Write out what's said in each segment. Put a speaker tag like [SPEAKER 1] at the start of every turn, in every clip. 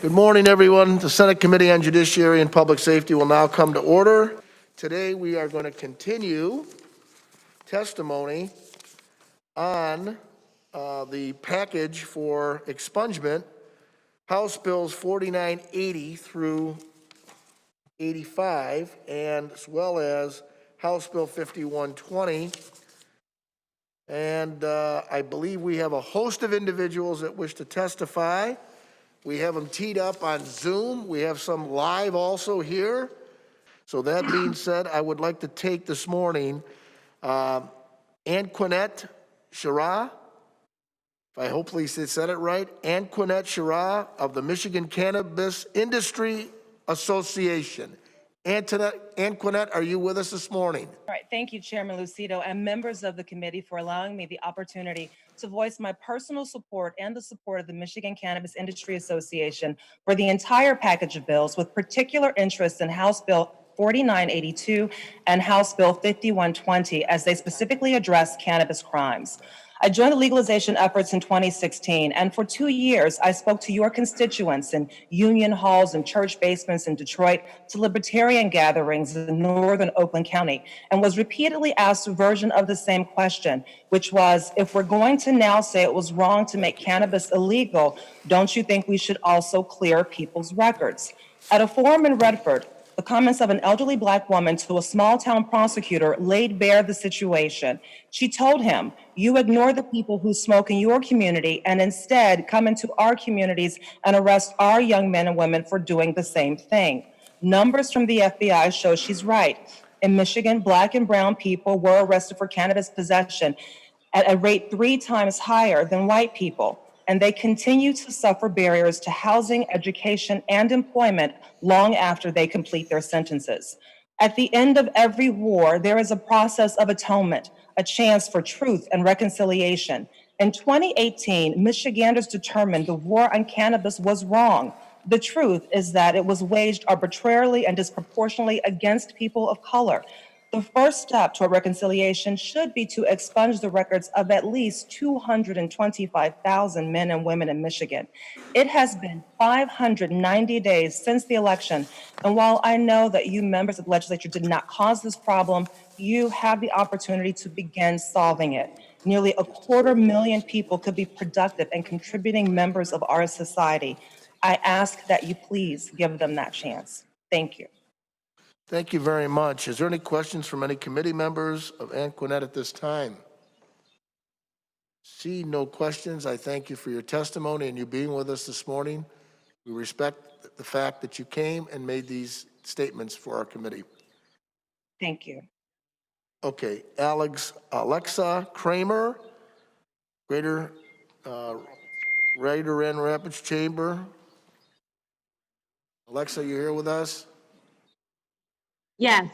[SPEAKER 1] Good morning, everyone. The Senate Committee on Judiciary and Public Safety will now come to order. Today, we are going to continue testimony on the package for expungement, House Bills 4980 through 85, and as well as House Bill 5120. And I believe we have a host of individuals that wish to testify. We have them teed up on Zoom. We have some live also here. So that being said, I would like to take this morning Anquinette Shara, if I hopefully said it right, Anquinette Shara of the Michigan Cannabis Industry Association. Anquinette, are you with us this morning?
[SPEAKER 2] All right, thank you, Chairman Lucido, and members of the committee for allowing me the opportunity to voice my personal support and the support of the Michigan Cannabis Industry Association for the entire package of bills, with particular interest in House Bill 4982 and House Bill 5120, as they specifically address cannabis crimes. I joined the legalization efforts in 2016, and for 2 years, I spoke to your constituents in union halls and church basements in Detroit, to libertarian gatherings in northern Oakland County, and was repeatedly asked a version of the same question, which was, if we're going to now say it was wrong to make cannabis illegal, don't you think we should also clear people's records? At a forum in Redford, the comments of an elderly Black woman to a small-town prosecutor laid bare the situation. She told him, you ignore the people who smoke in your community and instead come into our communities and arrest our young men and women for doing the same thing. Numbers from the FBI show she's right. In Michigan, Black and brown people were arrested for cannabis possession at a rate 3 times higher than white people, and they continue to suffer barriers to housing, education, and employment long after they complete their sentences. At the end of every war, there is a process of atonement, a chance for truth and reconciliation. In 2018, Michiganders determined the war on cannabis was wrong. The truth is that it was waged arbitrarily and disproportionately against people of color. The first step toward reconciliation should be to expunge the records of at least 225,000 men and women in Michigan. It has been 590 days since the election, and while I know that you members of the legislature did not cause this problem, you have the opportunity to begin solving it. Nearly 250,000 people could be productive and contributing members of our society. I ask that you please give them that chance. Thank you.
[SPEAKER 1] Thank you very much. Is there any questions from any committee members of Anquinette at this time? See no questions. I thank you for your testimony and you being with us this morning. We respect the fact that you came and made these statements for our committee.
[SPEAKER 2] Thank you.
[SPEAKER 1] Okay, Alexa Kramer, Greater Grand Rapids Chamber. Alexa, you here with us?
[SPEAKER 3] Yes.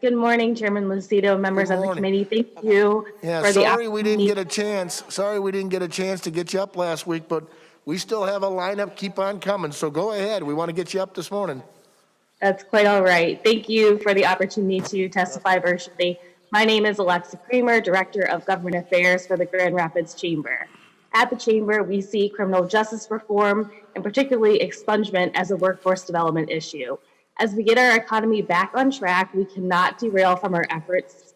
[SPEAKER 3] Good morning, Chairman Lucido, members of the committee. Thank you for the opportunity.
[SPEAKER 1] Sorry we didn't get a chance to get you up last week, but we still have a lineup. Keep on coming. So go ahead. We want to get you up this morning.
[SPEAKER 3] That's quite all right. Thank you for the opportunity to testify virtually. My name is Alexa Kramer, Director of Government Affairs for the Grand Rapids Chamber. At the Chamber, we see criminal justice reform and particularly expungement as a workforce development issue. As we get our economy back on track, we cannot derail from our efforts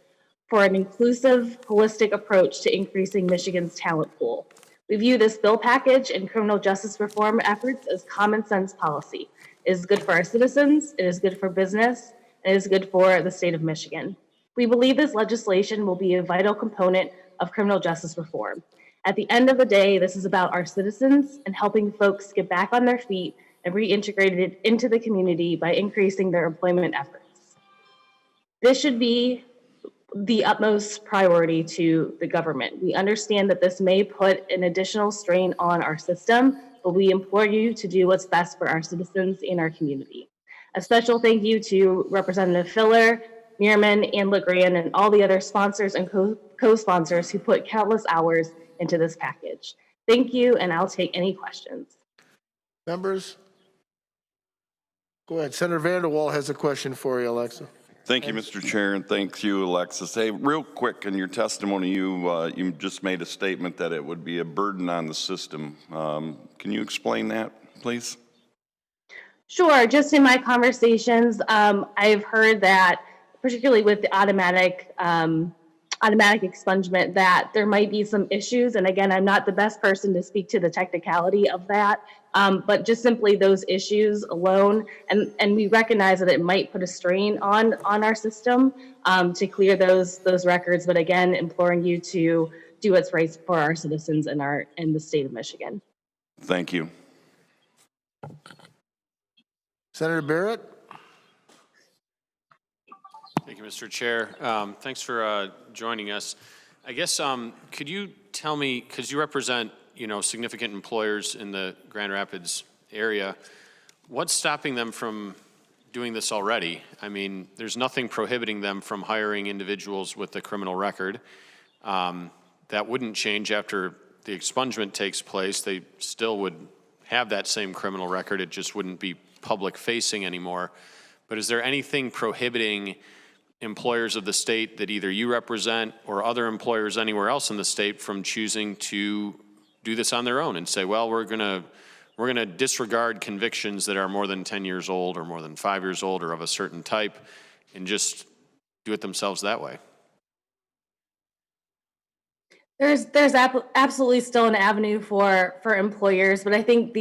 [SPEAKER 3] for an inclusive, holistic approach to increasing Michigan's talent pool. We view this bill package and criminal justice reform efforts as common sense policy. It is good for our citizens, it is good for business, and it is good for the state of Michigan. We believe this legislation will be a vital component of criminal justice reform. At the end of the day, this is about our citizens and helping folks get back on their feet and reintegrated into the community by increasing their employment efforts. This should be the utmost priority to the government. We understand that this may put an additional strain on our system, but we implore you to do what's best for our citizens in our community. A special thank you to Representative Filler, Meerman, and LeGrand, and all the other sponsors and co-sponsors who put countless hours into this package. Thank you, and I'll take any questions.
[SPEAKER 1] Members? Go ahead. Senator Vanderwall has a question for you, Alexa.
[SPEAKER 4] Thank you, Mr. Chair, and thank you, Alexis. Hey, real quick, in your testimony, you just made a statement that it would be a burden on the system. Can you explain that, please?
[SPEAKER 3] Sure. Just in my conversations, I've heard that, particularly with the automatic expungement, that there might be some issues. And again, I'm not the best person to speak to the technicality of that, but just simply those issues alone. And we recognize that it might put a strain on our system to clear those records. But again, imploring you to do what's right for our citizens in the state of Michigan.
[SPEAKER 4] Thank you.
[SPEAKER 1] Senator Barrett?
[SPEAKER 5] Thank you, Mr. Chair. Thanks for joining us. I guess, could you tell me, because you represent, significant employers in the Grand Rapids area, what's stopping them from doing this already? I mean, there's nothing prohibiting them from hiring individuals with a criminal record. That wouldn't change after the expungement takes place. They still would have that same criminal record. It just wouldn't be public facing anymore. But is there anything prohibiting employers of the state that either you represent or other employers anywhere else in the state from choosing to do this on their own and say, well, we're gonna disregard convictions that are more than 10 years old or more than 5 years old or of a certain type and just do it themselves that way?
[SPEAKER 3] There's absolutely still an avenue for employers, but I think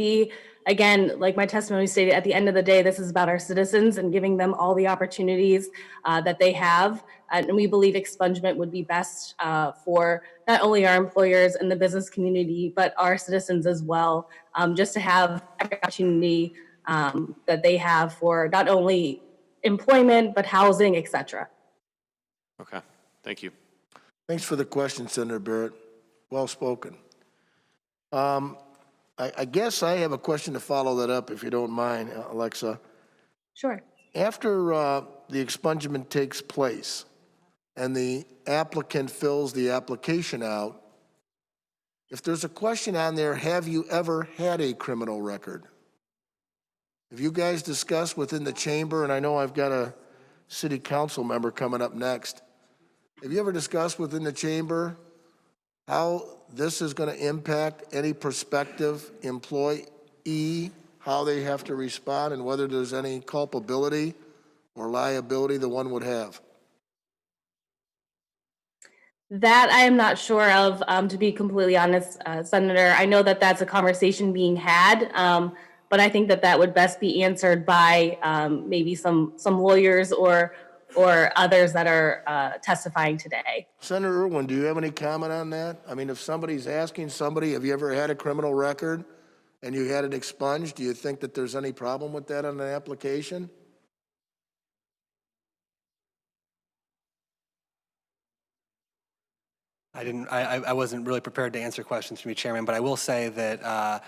[SPEAKER 3] again, like my testimony stated, at the end of the day, this is about our citizens and giving them all the opportunities that they have. And we believe expungement would be best for not only our employers and the business community, but our citizens as well, just to have every opportunity that they have for not only employment, but housing, et cetera.
[SPEAKER 5] Okay, thank you.
[SPEAKER 1] Thanks for the question, Senator Barrett. Well spoken. I guess I have a question to follow that up, if you don't mind, Alexa.
[SPEAKER 3] Sure.
[SPEAKER 1] After the expungement takes place and the applicant fills the application out, if there's a question on there, have you ever had a criminal record? Have you guys discussed within the chamber, and I know I've got a city council member coming up next, have you ever discussed within the chamber how this is going to impact any prospective employee, how they have to respond, and whether there's any culpability or liability the one would have?
[SPEAKER 3] That I am not sure of, to be completely honest, Senator. I know that that's a conversation being had, but I think that would best be answered by maybe some lawyers or others that are testifying today.
[SPEAKER 1] Senator Irwin, do you have any comment on that? I mean, if somebody's asking somebody, have you ever had a criminal record and you had it expunged, do you think that there's any problem with that on an application?
[SPEAKER 6] I wasn't really prepared to answer questions from you, Chairman, but I will say that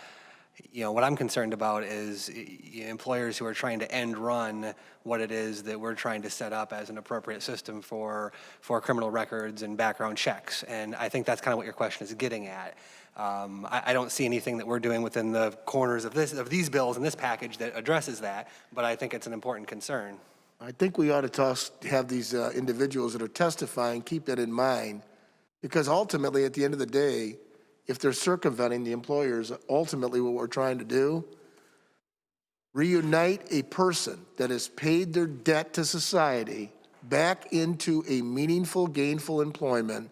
[SPEAKER 6] what I'm concerned about is employers who are trying to end run what it is that we're trying to set up as an appropriate system for criminal records and background checks. And I think that's kind of what your question is getting at. I don't see anything that we're doing within the corners of these bills in this package that addresses that, but I think it's an important concern.
[SPEAKER 1] I think we ought to have these individuals that are testifying keep that in mind, because ultimately, at the end of the day, if they're circumventing the employers, ultimately what we're trying to do, reunite a person that has paid their debt to society back into a meaningful, gainful employment,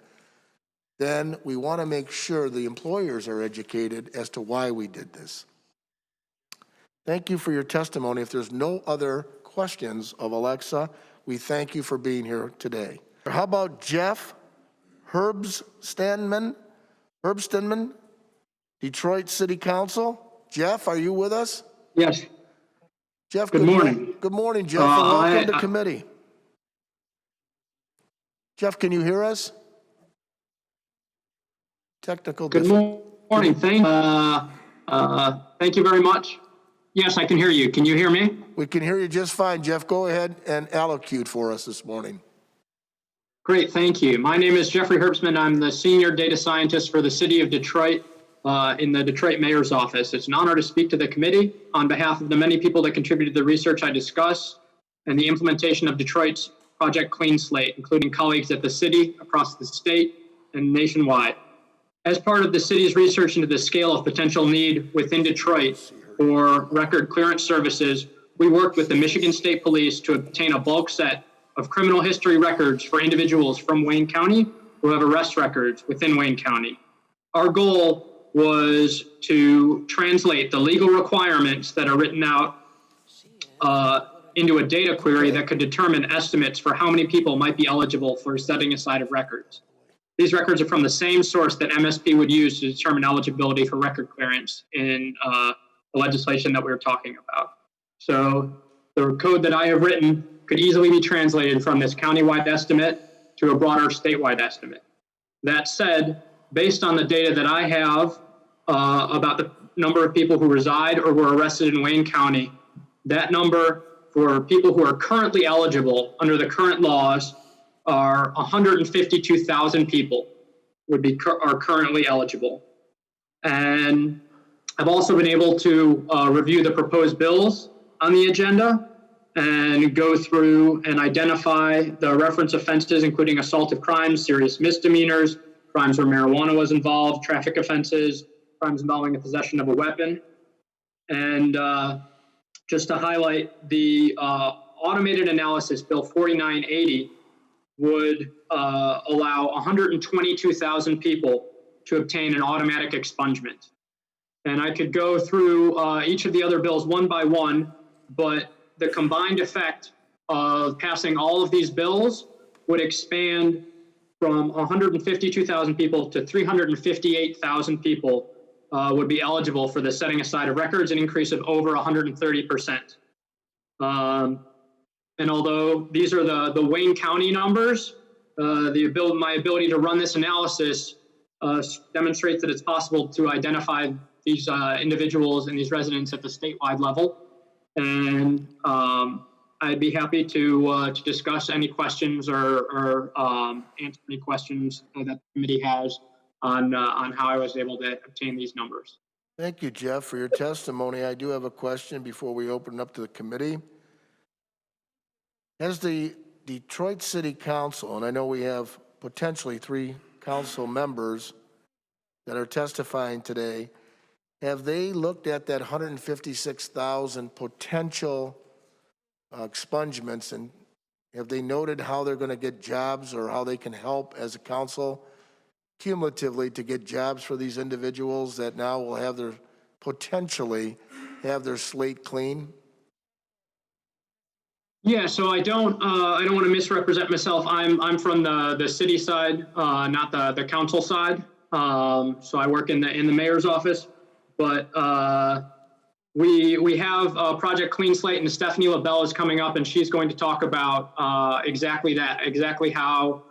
[SPEAKER 1] then we want to make sure the employers are educated as to why we did this. Thank you for your testimony. If there's no other questions of Alexa, we thank you for being here today. How about Jeff Herbsteinman, Detroit City Council? Jeff, are you with us?
[SPEAKER 7] Yes.
[SPEAKER 1] Jeff,
[SPEAKER 7] good morning.
[SPEAKER 1] Good morning, Jeff, and welcome to committee. Jeff, can you hear us? Technical difficulty.
[SPEAKER 7] Good morning. Thank you very much. Yes, I can hear you. Can you hear me?
[SPEAKER 1] We can hear you just fine, Jeff. Go ahead and allocute for us this morning.
[SPEAKER 7] Great, thank you. My name is Jeffrey Herbstman. I'm the Senior Data Scientist for the City of Detroit in the Detroit Mayor's Office. It's an honor to speak to the committee on behalf of the many people that contributed to the research I discuss and the implementation of Detroit's Project Clean Slate, including colleagues at the city, across the state, and nationwide. As part of the city's research into the scale of potential need within Detroit for record clearance services, we worked with the Michigan State Police to obtain a bulk set of criminal history records for individuals from Wayne County who have arrest records within Wayne County. Our goal was to translate the legal requirements that are written out into a data query that could determine estimates for how many people might be eligible for setting aside of records. These records are from the same source that MSP would use to determine eligibility for record clearance in the legislation that we were talking about. So the code that I have written could easily be translated from this countywide estimate to a broader statewide estimate. That said, based on the data that I have about the number of people who reside or were arrested in Wayne County, that number for people who are currently eligible under the current laws are 152,000 people are currently eligible. And I've also been able to review the proposed bills on the agenda and go through and identify the reference offenses, including assaultive crimes, serious misdemeanors, crimes where marijuana was involved, traffic offenses, crimes involving the possession of a weapon. And just to highlight, the automated analysis, Bill 4980, would allow 122,000 people to obtain an automatic expungement. And I could go through each of the other bills one by one, but the combined effect of passing all of these bills would expand from 152,000 people to 358,000 people would be eligible for the setting aside of records, an increase of over 130%. And although these are the Wayne County numbers, my ability to run this analysis demonstrates that it's possible to identify these individuals and these residents at the statewide level. And I'd be happy to discuss any questions or answer any questions that the committee has on how I was able to obtain these numbers.
[SPEAKER 1] Thank you, Jeff, for your testimony. I do have a question before we open it up to the committee. Has the Detroit City Council, and I know we have potentially 3 council members that are testifying today, have they looked at that 156,000 potential expungements, and have they noted how they're going to get jobs or how they can help as a council cumulatively to get jobs for these individuals that now will have potentially have their slate clean?
[SPEAKER 7] Yeah, so I don't want to misrepresent myself. I'm from the city side, not the council side. So I work in the mayor's office, but we have Project Clean Slate, and Stephanie LaBelle is coming up, and she's going to talk about exactly that, exactly how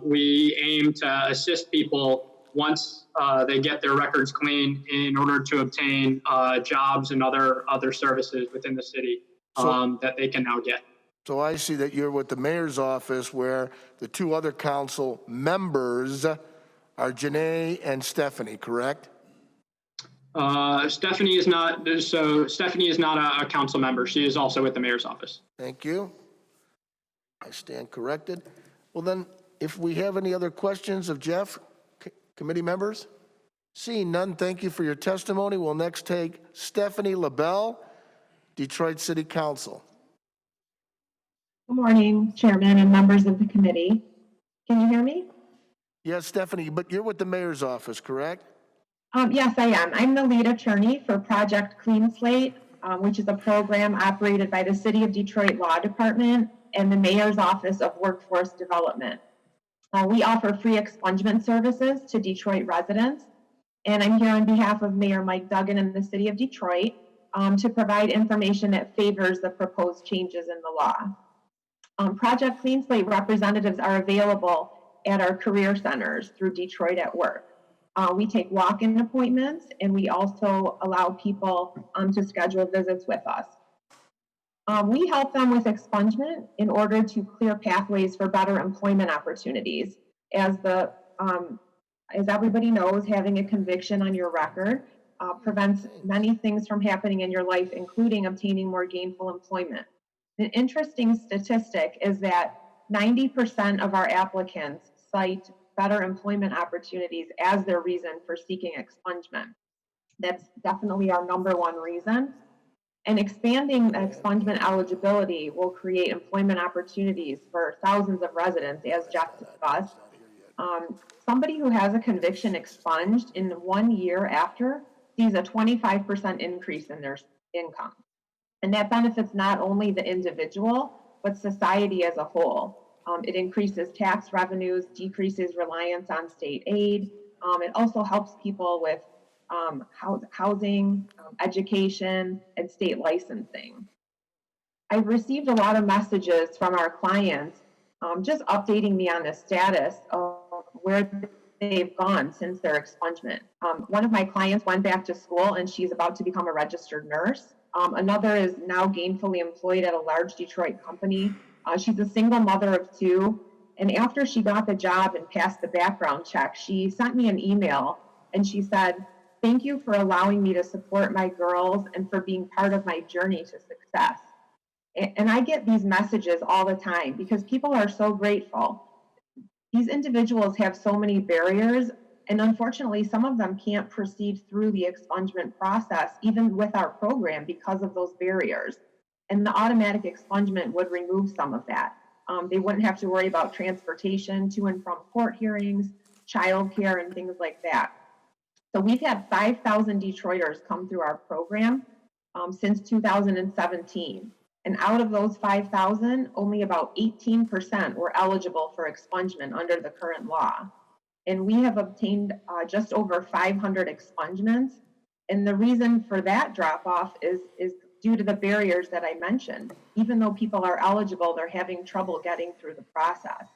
[SPEAKER 7] we aim to assist people once they get their records clean in order to obtain jobs and other services within the city that they can now get.
[SPEAKER 1] So I see that you're with the mayor's office, where the 2 other council members are Janae and Stephanie, correct?
[SPEAKER 7] Stephanie is not a council member. She is also with the mayor's office.
[SPEAKER 1] Thank you. I stand corrected. Well then, if we have any other questions of Jeff, committee members? Seeing none, thank you for your testimony. We'll next take Stephanie LaBelle, Detroit City Council.
[SPEAKER 8] Good morning, Chairman and members of the committee. Can you hear me?
[SPEAKER 1] Yes, Stephanie, but you're with the mayor's office, correct?
[SPEAKER 8] Yes, I am. I'm the lead attorney for Project Clean Slate, which is a program operated by the City of Detroit Law Department and the Mayor's Office of Workforce Development. We offer free expungement services to Detroit residents, and I'm here on behalf of Mayor Mike Duggan and the City of Detroit to provide information that favors the proposed changes in the law. Project Clean Slate representatives are available at our career centers through Detroit at Work. We take walk-in appointments, and we also allow people to schedule visits with us. We help them with expungement in order to clear pathways for better employment opportunities. As everybody knows, having a conviction on your record prevents many things from happening in your life, including obtaining more gainful employment. An interesting statistic is that 90% of our applicants cite better employment opportunities as their reason for seeking expungement. That's definitely our #1 reason. And expanding expungement eligibility will create employment opportunities for thousands of residents, as Jeff discussed. Somebody who has a conviction expunged in 1 year after sees a 25% increase in their income. And that benefits not only the individual, but society as a whole. It increases tax revenues, decreases reliance on state aid. It also helps people with housing, education, and state licensing. I've received a lot of messages from our clients just updating me on the status of where they've gone since their expungement. One of my clients went back to school and she's about to become a registered nurse. Another is now gainfully employed at a large Detroit company. She's a single mother of 2. And after she got the job and passed the background check, she sent me an email and she said, "Thank you for allowing me to support my girls and for being part of my journey to success." And I get these messages all the time because people are so grateful. These individuals have so many barriers, and unfortunately, some of them can't proceed through the expungement process, even with our program, because of those barriers. And the automatic expungement would remove some of that. They wouldn't have to worry about transportation to and from court hearings, childcare, and things like that. So we've had 5,000 Detroiters come through our program since 2017. And out of those 5,000, only about 18% were eligible for expungement under the current law. And we have obtained just over 500 expungements. And the reason for that drop off is due to the barriers that I mentioned. Even though people are eligible, they're having trouble getting through the process.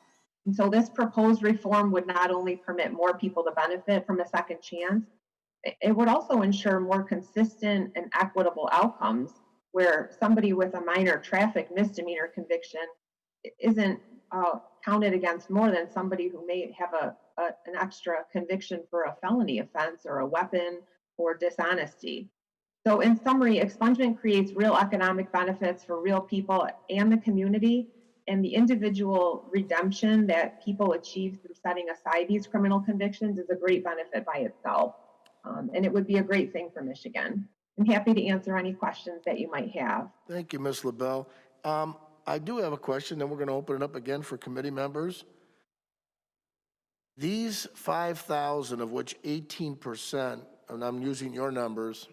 [SPEAKER 8] And so this proposed reform would not only permit more people to benefit from a second chance, it would also ensure more consistent and equitable outcomes where somebody with a minor traffic misdemeanor conviction isn't counted against more than somebody who may have an extra conviction for a felony offense or a weapon or dishonesty. So in summary, expungement creates real economic benefits for real people and the community, and the individual redemption that people achieve through setting aside these criminal convictions is a great benefit by itself. And it would be a great thing for Michigan. I'm happy to answer any questions that you might have.
[SPEAKER 1] Thank you, Ms. LaBelle. I do have a question, then we're going to open it up again for committee members. These 5,000, of which 18%, and I'm using your numbers,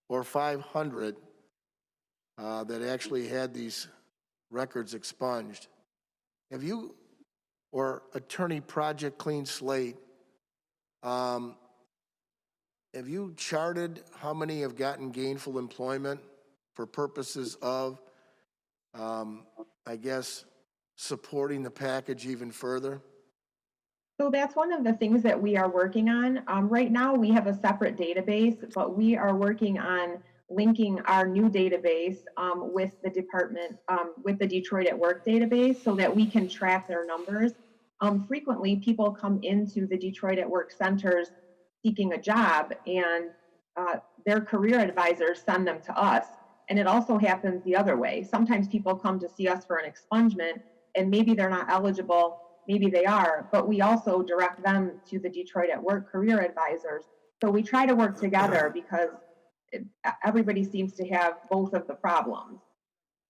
[SPEAKER 1] or 500 that actually had these records expunged, have you, or Attorney Project Clean Slate, have you charted how many have gotten gainful employment for purposes of, I guess, supporting the package even further?
[SPEAKER 8] So that's one of the things that we are working on. Right now, we have a separate database, but we are working on linking our new database with the department, with the Detroit at Work database so that we can track their numbers. Frequently, people come into the Detroit at Work centers seeking a job, and their career advisors send them to us. And it also happens the other way. Sometimes people come to see us for an expungement, and maybe they're not eligible, maybe they are, but we also direct them to the Detroit at Work career advisors. So we try to work together because everybody seems to have both of the problems.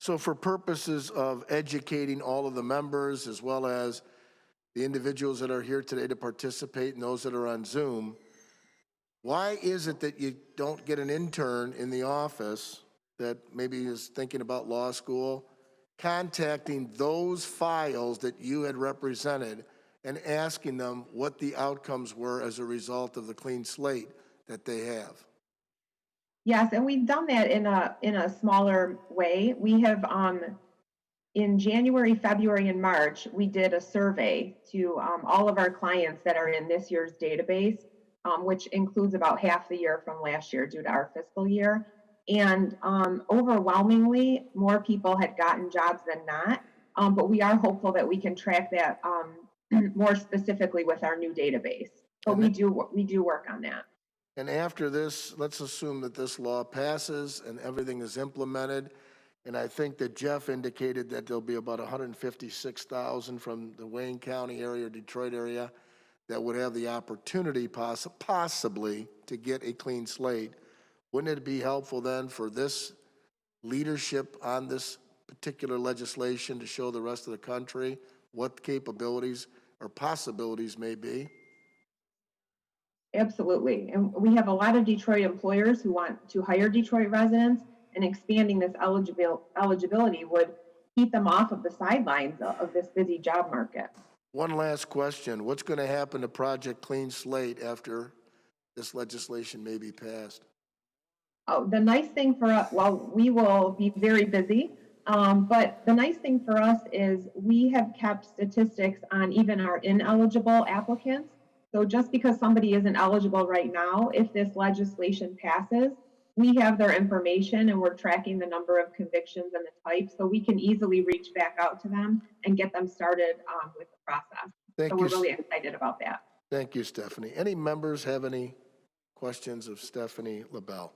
[SPEAKER 1] So for purposes of educating all of the members, as well as the individuals that are here today to participate and those that are on Zoom, why is it that you don't get an intern in the office that maybe is thinking about law school, contacting those files that you had represented and asking them what the outcomes were as a result of the clean slate that they have?
[SPEAKER 8] Yes, and we've done that in a smaller way. We have in January, February, and March, we did a survey to all of our clients that are in this year's database, which includes about half the year from last year due to our fiscal year. And overwhelmingly, more people had gotten jobs than not. But we are hopeful that we can track that more specifically with our new database. But we do work on that.
[SPEAKER 1] And after this, let's assume that this law passes and everything is implemented. And I think that Jeff indicated that there'll be about 156,000 from the Wayne County area or Detroit area that would have the opportunity possibly to get a clean slate. Wouldn't it be helpful then for this leadership on this particular legislation to show the rest of the country what capabilities or possibilities may be?
[SPEAKER 8] Absolutely. And we have a lot of Detroit employers who want to hire Detroit residents, and expanding this eligibility would keep them off of the sidelines of this busy job market.
[SPEAKER 1] One last question. What's going to happen to Project Clean Slate after this legislation may be passed?
[SPEAKER 8] Oh, the nice thing for us, well, we will be very busy, but the nice thing for us is we have kept statistics on even our ineligible applicants. So just because somebody isn't eligible right now, if this legislation passes, we have their information and we're tracking the number of convictions and the type, so we can easily reach back out to them and get them started with the process.
[SPEAKER 1] Thank
[SPEAKER 8] so
[SPEAKER 1] you.
[SPEAKER 8] We're really excited about that.
[SPEAKER 1] Thank you, Stephanie. Any members have any questions of Stephanie LaBelle?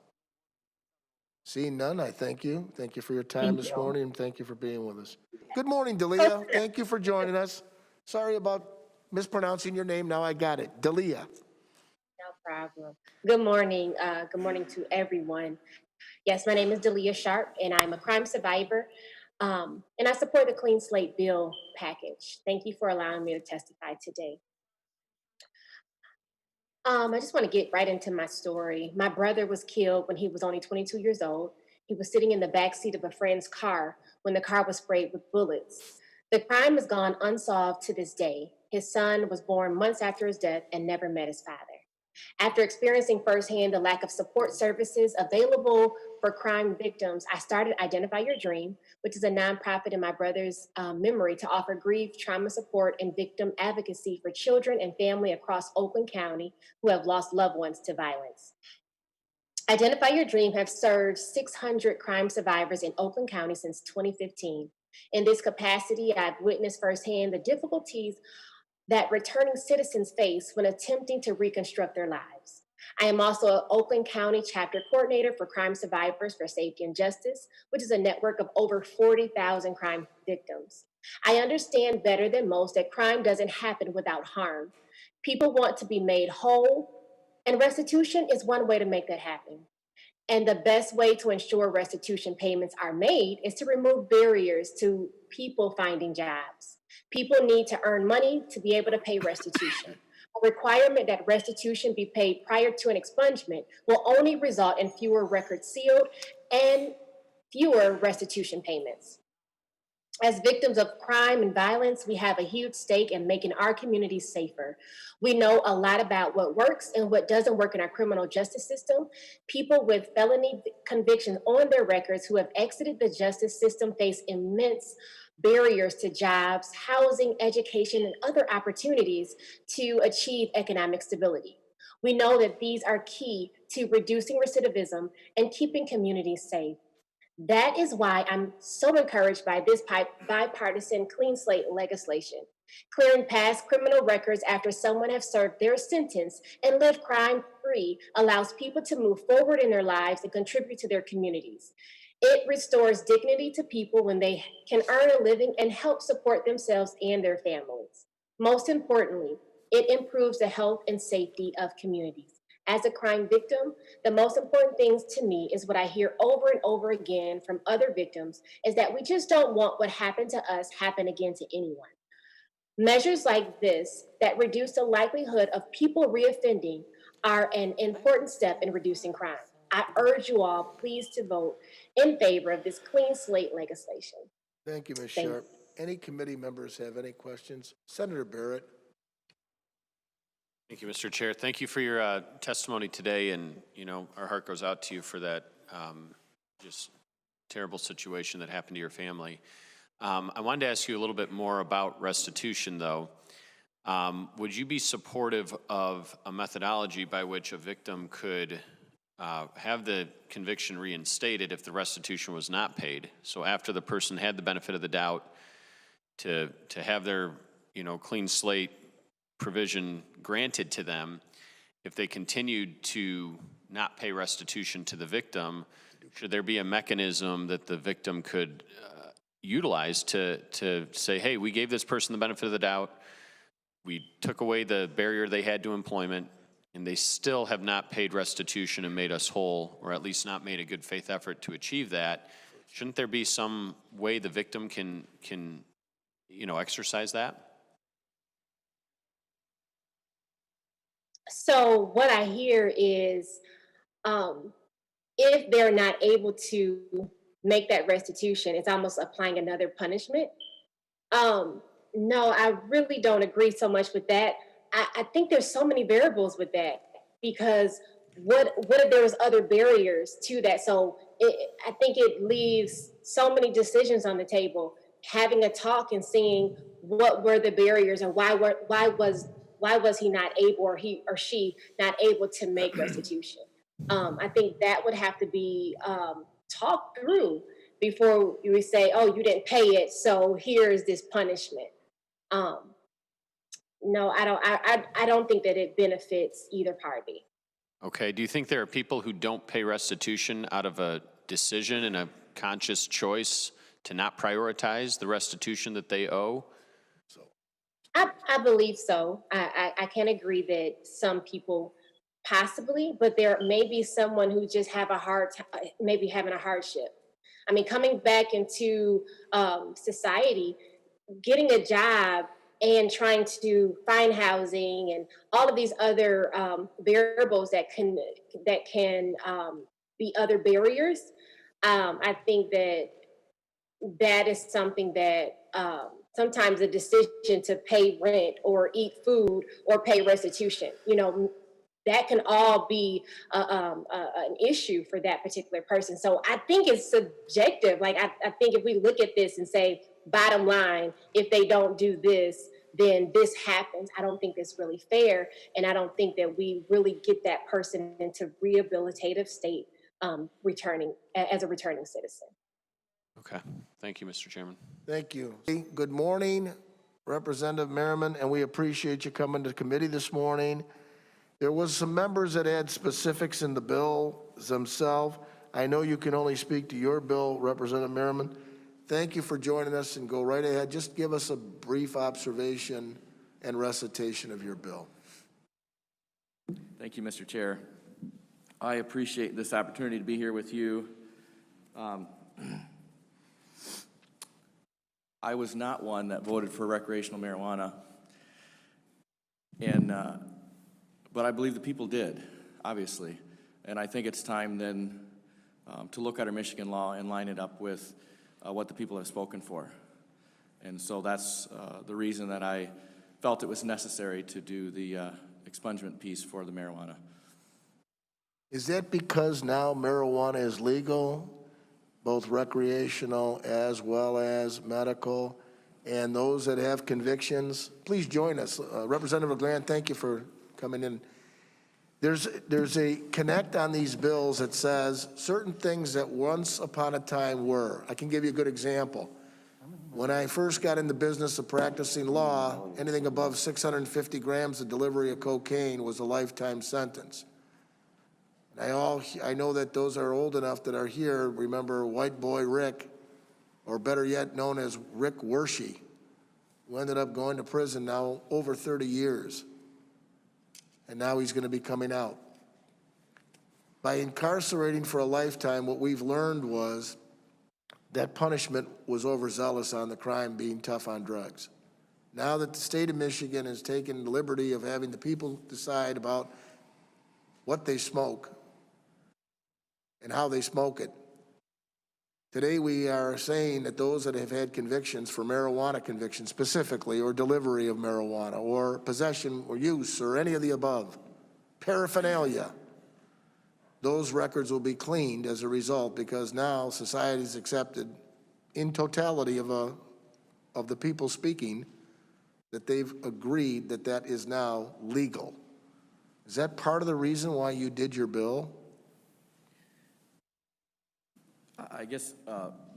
[SPEAKER 1] Seeing none, I thank you. Thank you for your time this morning, and thank you for being with us. Good morning, Dalia. Thank you for joining us. Sorry about mispronouncing your name. Now I got it. Dalia.
[SPEAKER 9] No problem. Good morning. Good morning to everyone. Yes, my name is Dalia Sharp, and I'm a crime survivor, and I support the Clean Slate bill package. Thank you for allowing me to testify today. I just want to get right into my story. My brother was killed when he was only 22 years old. He was sitting in the backseat of a friend's car when the car was sprayed with bullets. The crime has gone unsolved to this day. His son was born months after his death and never met his father. After experiencing firsthand the lack of support services available for crime victims, I started Identify Your Dream, which is a nonprofit in my brother's memory to offer grief, trauma support, and victim advocacy for children and family across Oakland County who have lost loved ones to violence. Identify Your Dream have served 600 crime survivors in Oakland County since 2015. In this capacity, I've witnessed firsthand the difficulties that returning citizens face when attempting to reconstruct their lives. I am also an Oakland County chapter coordinator for Crime Survivors for Safety and Justice, which is a network of over 40,000 crime victims. I understand better than most that crime doesn't happen without harm. People want to be made whole, and restitution is one way to make that happen. And the best way to ensure restitution payments are made is to remove barriers to people finding jobs. People need to earn money to be able to pay restitution. A requirement that restitution be paid prior to an expungement will only result in fewer records sealed and fewer restitution payments. As victims of crime and violence, we have a huge stake in making our communities safer. We know a lot about what works and what doesn't work in our criminal justice system. People with felony convictions on their records who have exited the justice system face immense barriers to jobs, housing, education, and other opportunities to achieve economic stability. We know that these are key to reducing recidivism and keeping communities safe. That is why I'm so encouraged by this bipartisan Clean Slate legislation. Clearing past criminal records after someone has served their sentence and lived crime-free allows people to move forward in their lives and contribute to their communities. It restores dignity to people when they can earn a living and help support themselves and their families. Most importantly, it improves the health and safety of communities. As a crime victim, the most important things to me is what I hear over and over again from other victims is that we just don't want what happened to us happen again to anyone. Measures like this that reduce the likelihood of people reoffending are an important step in reducing crime. I urge you all, please, to vote in favor of this Clean Slate legislation.
[SPEAKER 1] Thank you, Ms. Sharp. Any committee members have any questions? Senator Barrett.
[SPEAKER 5] Thank you, Mr. Chair. Thank you for your testimony today, and our heart goes out to you for that just terrible situation that happened to your family. I wanted to ask you a little bit more about restitution, though. Would you be supportive of a methodology by which a victim could have the conviction reinstated if the restitution was not paid? So after the person had the benefit of the doubt, to have their clean slate provision granted to them, if they continued to not pay restitution to the victim, should there be a mechanism that the victim could utilize to say, hey, we gave this person the benefit of the doubt, we took away the barrier they had to employment, and they still have not paid restitution and made us whole, or at least not made a good faith effort to achieve that. Shouldn't there be some way the victim can exercise that?
[SPEAKER 9] So what I hear is, if they're not able to make that restitution, it's almost applying another punishment. No, I really don't agree so much with that. I think there's so many variables with that, because what if there was other barriers to that? So I think it leaves so many decisions on the table. Having a talk and seeing what were the barriers and why was he not able, or he or she not able to make restitution. I think that would have to be talked through before you would say, oh, you didn't pay it, so here's this punishment. No, I don't think that it benefits either party.
[SPEAKER 5] Okay, do you think there are people who don't pay restitution out of a decision and a conscious choice to not prioritize the restitution that they owe?
[SPEAKER 9] I believe so. I can agree that some people possibly, but there may be someone who just have a hard time, maybe having a hardship. I mean, coming back into society, getting a job and trying to find housing and all of these other variables that can be other barriers. I think that is something that sometimes a decision to pay rent or eat food or pay restitution, that can all be an issue for that particular person. So I think it's subjective. Like, I think if we look at this and say, bottom line, if they don't do this, then this happens. I don't think that's really fair. And I don't think that we really get that person into rehabilitative state returning as a returning citizen.
[SPEAKER 5] Okay, thank you, Mr. Chairman.
[SPEAKER 1] Thank you. Good morning, Representative Merriman, and we appreciate you coming to committee this morning. There was some members that had specifics in the bill themselves. I know you can only speak to your bill, Representative Merriman. Thank you for joining us, and go right ahead. Just give us a brief observation and recitation of your bill.
[SPEAKER 10] Thank you, Mr. Chair. I appreciate this opportunity to be here with you. I was not one that voted for recreational marijuana, but I believe the people did, obviously. And I think it's time then to look at our Michigan law and line it up with what the people have spoken for. And so that's the reason that I felt it was necessary to do the expungement piece for the marijuana.
[SPEAKER 1] Is that because now marijuana is legal, both recreational as well as medical, and those that have convictions? Please join us. Representative Grant, thank you for coming in. There's a connect on these bills that says certain things that once upon a time were. I can give you a good example. When I first got in the business of practicing law, anything above 650 grams of delivery of cocaine was a lifetime sentence. And I know that those are old enough that are here remember White Boy Rick, or better yet known as Rick Wershey, who ended up going to prison now over 30 years. And now he's going to be coming out. By incarcerating for a lifetime, what we've learned was that punishment was overzealous on the crime, being tough on drugs. Now that the state of Michigan has taken the liberty of having the people decide about what they smoke and how they smoke it, today we are saying that those that have had convictions for marijuana convictions specifically, or delivery of marijuana, or possession or use, or any of the above, paraphernalia, those records will be cleaned as a result, because now society's accepted in totality of the people speaking that they've agreed that that is now legal. Is that part of the reason why you did your bill?
[SPEAKER 10] I guess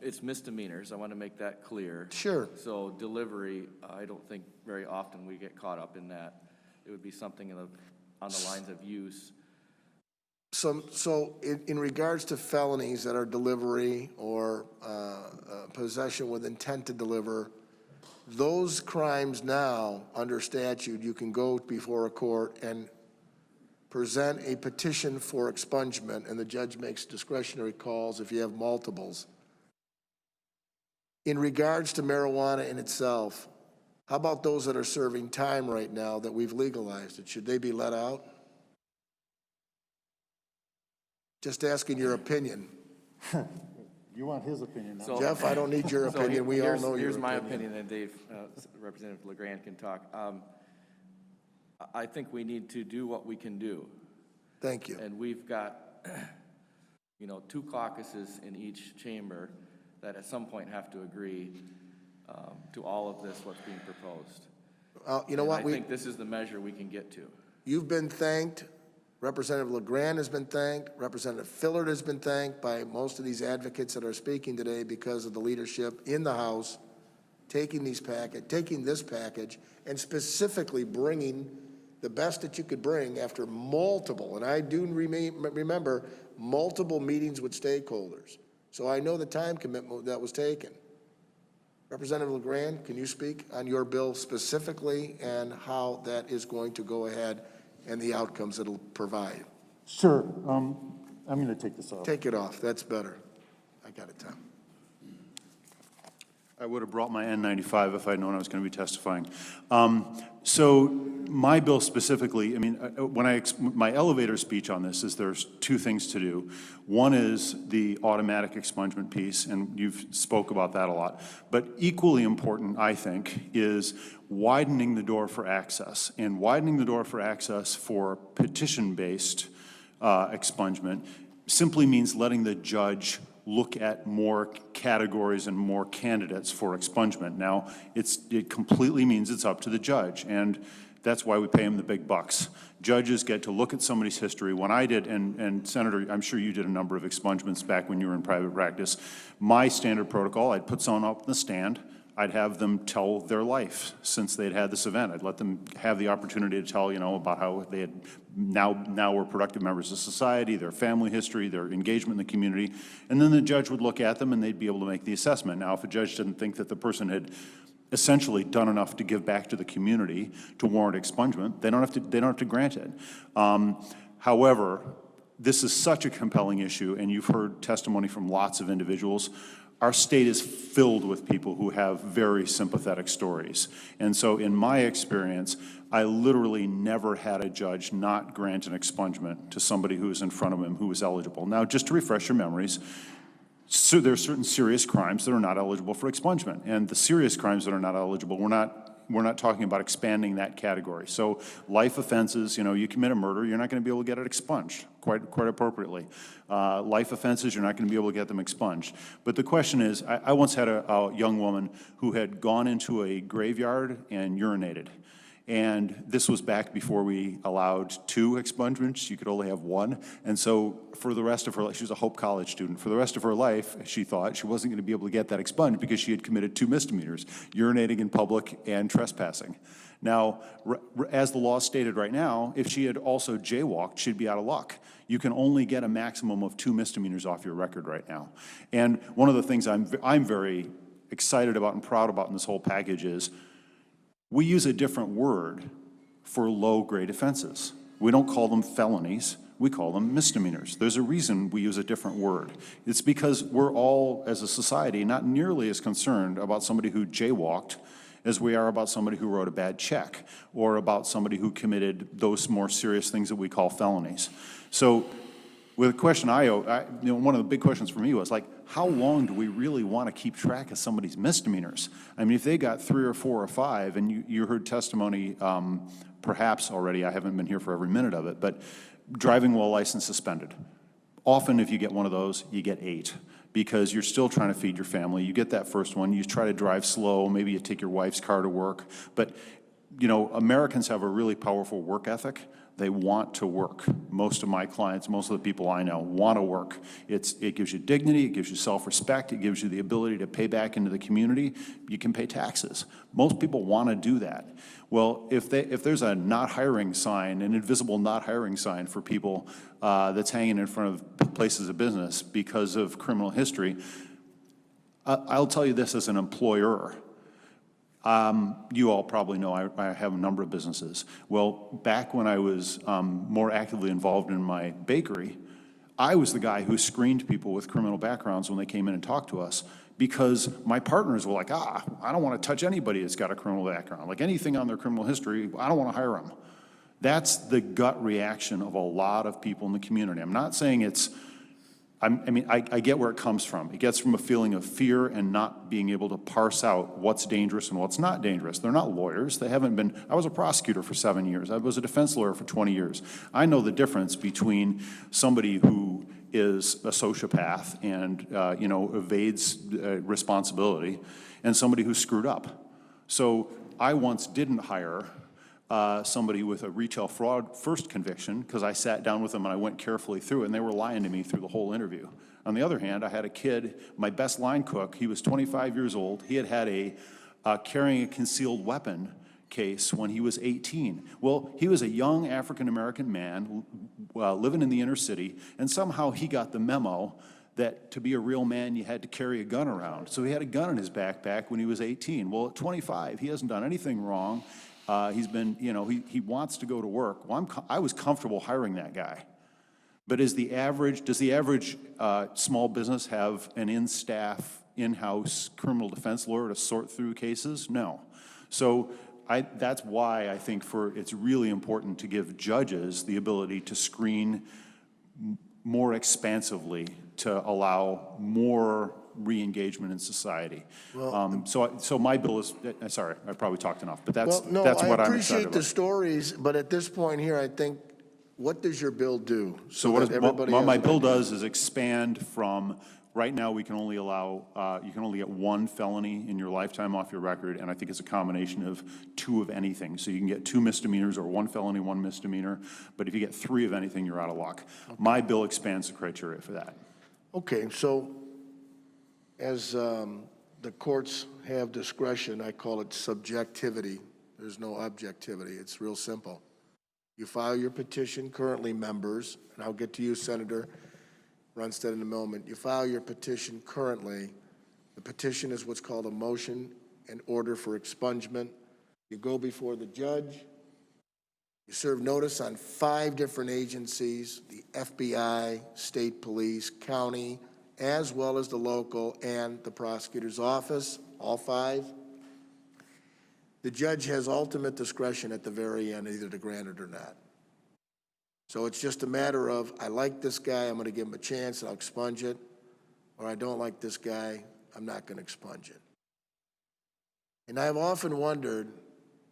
[SPEAKER 10] it's misdemeanors. I want to make that clear.
[SPEAKER 1] Sure.
[SPEAKER 10] So delivery, I don't think very often we get caught up in that. It would be something on the lines of use.
[SPEAKER 1] So in regards to felonies that are delivery or possession with intent to deliver, those crimes now, under statute, you can go before a court and present a petition for expungement, and the judge makes discretionary calls if you have multiples. in regards to marijuana in itself, how about those that are serving time right now that we've legalized it? Should they be let out? Just asking your opinion.
[SPEAKER 11] You want his opinion now.
[SPEAKER 1] Jeff, I don't need your opinion. We all know your
[SPEAKER 10] Here's my
[SPEAKER 1] opinion.
[SPEAKER 10] opinion, and Dave, Representative LeGrand can talk. I think we need to do what we can do.
[SPEAKER 1] Thank you.
[SPEAKER 10] And we've got, you know, 2 caucuses in each chamber that at some point have to agree to all of this, what's being proposed.
[SPEAKER 1] You know what?
[SPEAKER 10] I think this is the measure we can get to.
[SPEAKER 1] You've been thanked. Representative LeGrand has been thanked. Representative Fillard has been thanked by most of these advocates that are speaking today because of the leadership in the House taking this package and specifically bringing the best that you could bring after multiple, and I do remember multiple meetings with stakeholders. So I know the time commitment that was taken. Representative LeGrand, can you speak on your bill specifically and how that is going to go ahead and the outcomes it'll provide?
[SPEAKER 11] Sure. I'm going to take this off.
[SPEAKER 1] Take it off. That's better. I got it, Tom.
[SPEAKER 12] I would have brought my N95 if I'd known I was going to be testifying. So my bill specifically, I mean, my elevator speech on this is there's 2 things to do. One is the automatic expungement piece, and you've spoke about that a lot. But equally important, I think, is widening the door for access. And widening the door for access for petition-based expungement simply means letting the judge look at more categories and more candidates for expungement. Now, it completely means it's up to the judge, and that's why we pay him the big bucks. Judges get to look at somebody's history. When I did, and Senator, I'm sure you did a number of expungements back when you were in private practice, my standard protocol, I'd put someone up in the stand, I'd have them tell their life since they'd had this event. I'd let them have the opportunity to tell, you know, about how they had now were productive members of society, their family history, their engagement in the community, and then the judge would look at them and they'd be able to make the assessment. Now, if a judge didn't think that the person had essentially done enough to give back to the community to warrant expungement, they don't have to grant it. However, this is such a compelling issue, and you've heard testimony from lots of individuals. Our state is filled with people who have very sympathetic stories. And so in my experience, I literally never had a judge not grant an expungement to somebody who was in front of him who was eligible. Now, just to refresh your memories, so there are certain serious crimes that are not eligible for expungement. And the serious crimes that are not eligible, we're not talking about expanding that category. So life offenses, you know, you commit a murder, you're not going to be able to get it expunged, quite appropriately. Life offenses, you're not going to be able to get them expunged. But the question is, I once had a young woman who had gone into a graveyard and urinated. And this was back before we allowed 2 expungements. You could only have 1. And so for the rest of her life, she was a Hope College student. For the rest of her life, she thought she wasn't going to be able to get that expunged because she had committed 2 misdemeanors, urinating in public and trespassing. Now, as the law stated right now, if she had also jaywalked, she'd be out of luck. You can only get a maximum of 2 misdemeanors off your record right now. And one of the things I'm very excited about and proud about in this whole package is we use a different word for low-grade offenses. We don't call them felonies, we call them misdemeanors. There's a reason we use a different word. It's because we're all, as a society, not nearly as concerned about somebody who jaywalked as we are about somebody who wrote a bad check or about somebody who committed those more serious things that we call felonies. So with a question one of the big questions for me was like, how long do we really want to keep track of somebody's misdemeanors? I mean, if they got 3 or 4 or 5, and you heard testimony perhaps already, I haven't been here for every minute of it, but driving while license suspended. Often if you get one of those, you get 8 because you're still trying to feed your family. You get that first one, you try to drive slow, maybe you take your wife's car to work, but you know, Americans have a really powerful work ethic. They want to work. Most of my clients, most of the people I know want to work. It gives you dignity, it gives you self-respect, it gives you the ability to pay back into the community. You can pay taxes. Most people want to do that. Well, if there's a not hiring sign, an invisible not hiring sign for people that's hanging in front of places of business because of criminal history, I'll tell you this as an employer. You all probably know I have a number of businesses. Well, back when I was more actively involved in my bakery, I was the guy who screened people with criminal backgrounds when they came in and talked to us, because my partners were like, I don't want to touch anybody that's got a criminal background. Like anything on their criminal history, I don't want to hire them. That's the gut reaction of a lot of people in the community. I'm not saying it's, I get where it comes from. It gets from a feeling of fear and not being able to parse out what's dangerous and what's not dangerous. They're not lawyers. They haven't been, I was a prosecutor for 7 years. I was a defense lawyer for 20 years. I know the difference between somebody who is a sociopath and, evades responsibility and somebody who's screwed up. So I once didn't hire somebody with a retail fraud first conviction, because I sat down with them and I went carefully through it, and they were lying to me through the whole interview. On the other hand, I had a kid, my best line cook, he was 25 years old. He had a carrying a concealed weapon case when he was 18. Well, he was a young African-American man living in the inner city, and somehow he got the memo that to be a real man, you had to carry a gun around. So he had a gun in his backpack when he was 18. Well, at 25, he hasn't done anything wrong. He's been, he wants to go to work. Well, I was comfortable hiring that guy. But does the average small business have an in-house criminal defense lawyer to sort through cases? No. So that's why I think it's really important to give judges the ability to screen more expansively to allow more re-engagement in society. Well, so my bill is, sorry, I probably talked enough, but that's what I'm excited about.
[SPEAKER 1] I appreciate the stories, but at this point here, I think, what does your bill do?
[SPEAKER 12] So what my bill does is expand from, right now we can only allow, you can only get one felony in your lifetime off your record, and I think it's a combination of 2 of anything. So you can get 2 misdemeanors or 1 felony, 1 misdemeanor, but if you get 3 of anything, you're out of luck. Okay. My bill expands the criteria for that.
[SPEAKER 1] Okay, so as the courts have discretion, I call it subjectivity. There's no objectivity. It's real simple. You file your petition currently, members, and I'll get to you, Senator Runstead, in a moment. You file your petition currently. The petition is what's called a motion and order for expungement. You go before the judge. You serve notice on 5 different agencies, the FBI, state police, county, as well as the local and the prosecutor's office, all 5. The judge has ultimate discretion at the very end either to grant it or not. So it's just a matter of, I like this guy, I'm going to give him a chance, and I'll expunge it, or I don't like this guy, I'm not going to expunge it. And I've often wondered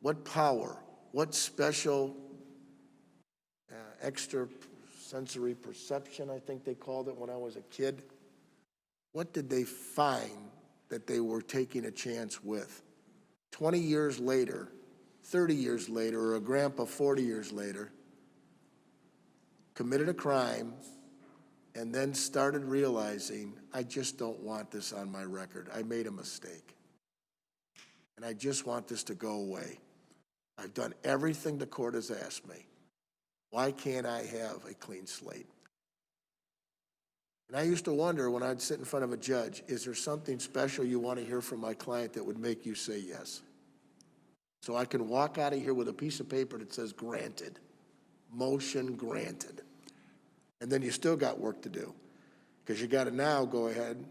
[SPEAKER 1] what power, what special extra sensory perception, I think they called it when I was a kid, what did they find that they were taking a chance with? 20 years later, 30 years later, or a grandpa 40 years later, committed a crime, and then started realizing, I just don't want this on my record. I made a mistake. And I just want this to go away. I've done everything the court has asked me. Why can't I have a clean slate? And I used to wonder when I'd sit in front of a judge, is there something special you want to hear from my client that would make you say yes? So I can walk out of here with a piece of paper that says granted, motion granted. And then you still got work to do, because you got to now go ahead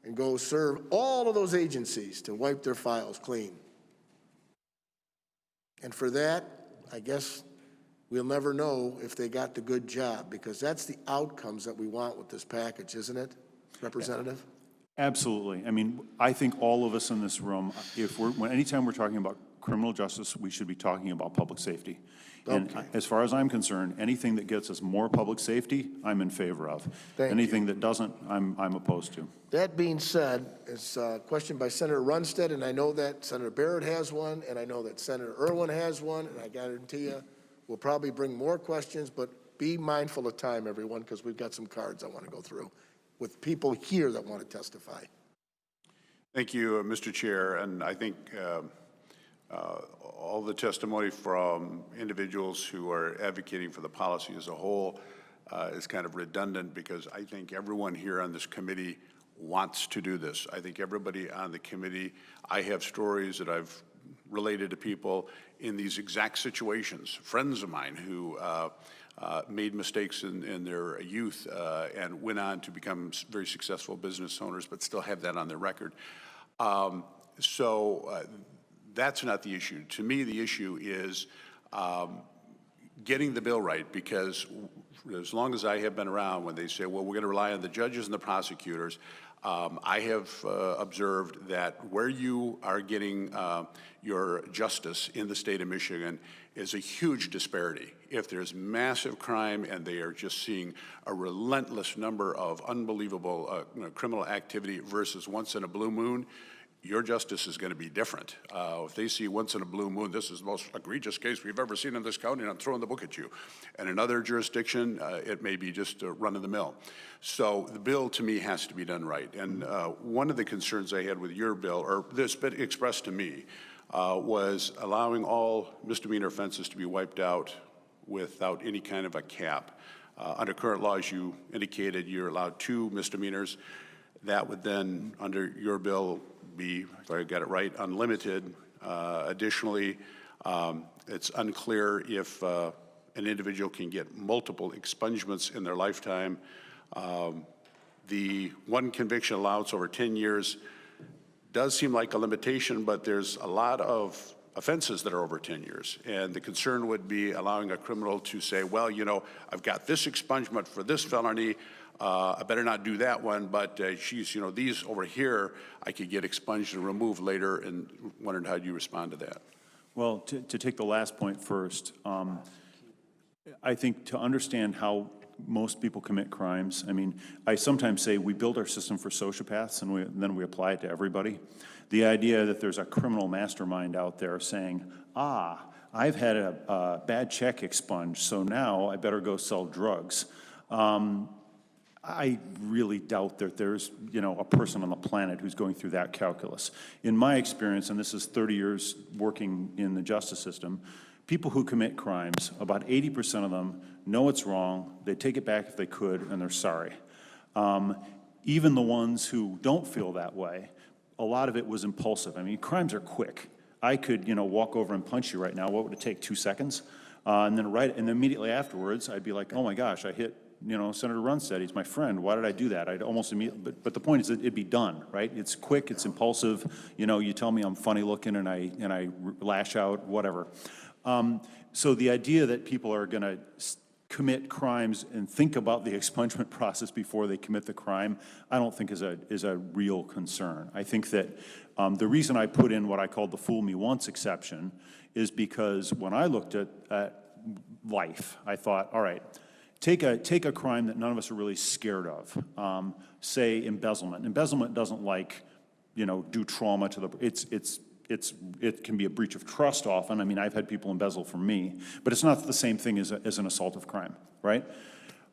[SPEAKER 1] and go serve all of those agencies to wipe their files clean. And for that, I guess we'll never know if they got the good job, because that's the outcomes that we want with this package, isn't it, Representative?
[SPEAKER 12] Absolutely. I mean, I think all of us in this room, anytime we're talking about criminal justice, we should be talking about public safety. And as far as I'm concerned, anything that gets us more public safety, I'm in favor of. Anything that doesn't, I'm opposed to.
[SPEAKER 1] That being said, it's a question by Senator Runstead, and I know that Senator Barrett has one, and I know that Senator Irwin has one, and I guarantee you we'll probably bring more questions, but be mindful of time, everyone, because we've got some cards I want to go through with people here that want to testify.
[SPEAKER 13] Thank you, Mr. Chair, and I think all the testimony from individuals who are advocating for the policy as a whole is kind of redundant, because I think everyone here on this committee wants to do this. I think everybody on the committee, I have stories that I've related to people in these exact situations, friends of mine who made mistakes in their youth and went on to become very successful business owners, but still have that on their record. That's not the issue. To me, the issue is getting the bill right, because as long as I have been around, when they say, well, we're going to rely on the judges and the prosecutors, I have observed that where you are getting your justice in the state of Michigan is a huge disparity. If there's massive crime and they are just seeing a relentless number of unbelievable criminal activity versus once in a blue moon, your justice is going to be different. If they see once in a blue moon, this is the most egregious case we've ever seen in this county, and I'm throwing the book at you. And another jurisdiction, it may be just run of the mill. So the bill, to me, has to be done right. And one of the concerns I had with your bill, or this been expressed to me, was allowing all misdemeanor offenses to be wiped out without any kind of a cap. Under current law, as you indicated, you're allowed 2 misdemeanors. That would then, under your bill, be, if I got it right, unlimited. Additionally, it's unclear if an individual can get multiple expungements in their lifetime. The one conviction allowance over 10 years does seem like a limitation, but there's a lot of offenses that are over 10 years. And the concern would be allowing a criminal to say, well, you know, I've got this expungement for this felony, I better not do that one, but geez, you know, these over here, I could get expunged and removed later, and wondered how you respond to that.
[SPEAKER 12] Well, to take the last point first, I think to understand how most people commit crimes, I mean, I sometimes say we build our system for sociopaths and then we apply it to everybody. The idea that there's a criminal mastermind out there saying, I've had a bad check expunged, so now I better go sell drugs. I really doubt that there's, you know, a person on the planet who's going through that calculus. In my experience, and this is 30 years working in the justice system, people who commit crimes, about 80% of them know it's wrong, they take it back if they could, and they're sorry. Even the ones who don't feel that way, a lot of it was impulsive. I mean, crimes are quick. I could, you know, walk over and punch you right now. What would it take, 2 seconds? And then immediately afterwards, I'd be like, oh my gosh, I hit, you know, Senator Runstead, he's my friend. Why did I do that? I'd almost immediately, but the point is that it'd be done, right? It's quick, it's impulsive. You know, you tell me I'm funny looking and I lash out, whatever. So the idea that people are going to commit crimes and think about the expungement process before they commit the crime, I don't think is a real concern. I think that the reason I put in what I called the fool me once exception is because when I looked at life, I thought, all right, take a crime that none of us are really scared of. Say embezzlement. Embezzlement doesn't, like, you know, do trauma to the. It can be a breach of trust often. I mean, I've had people embezzle from me, but it's not the same thing as an assault of crime, right?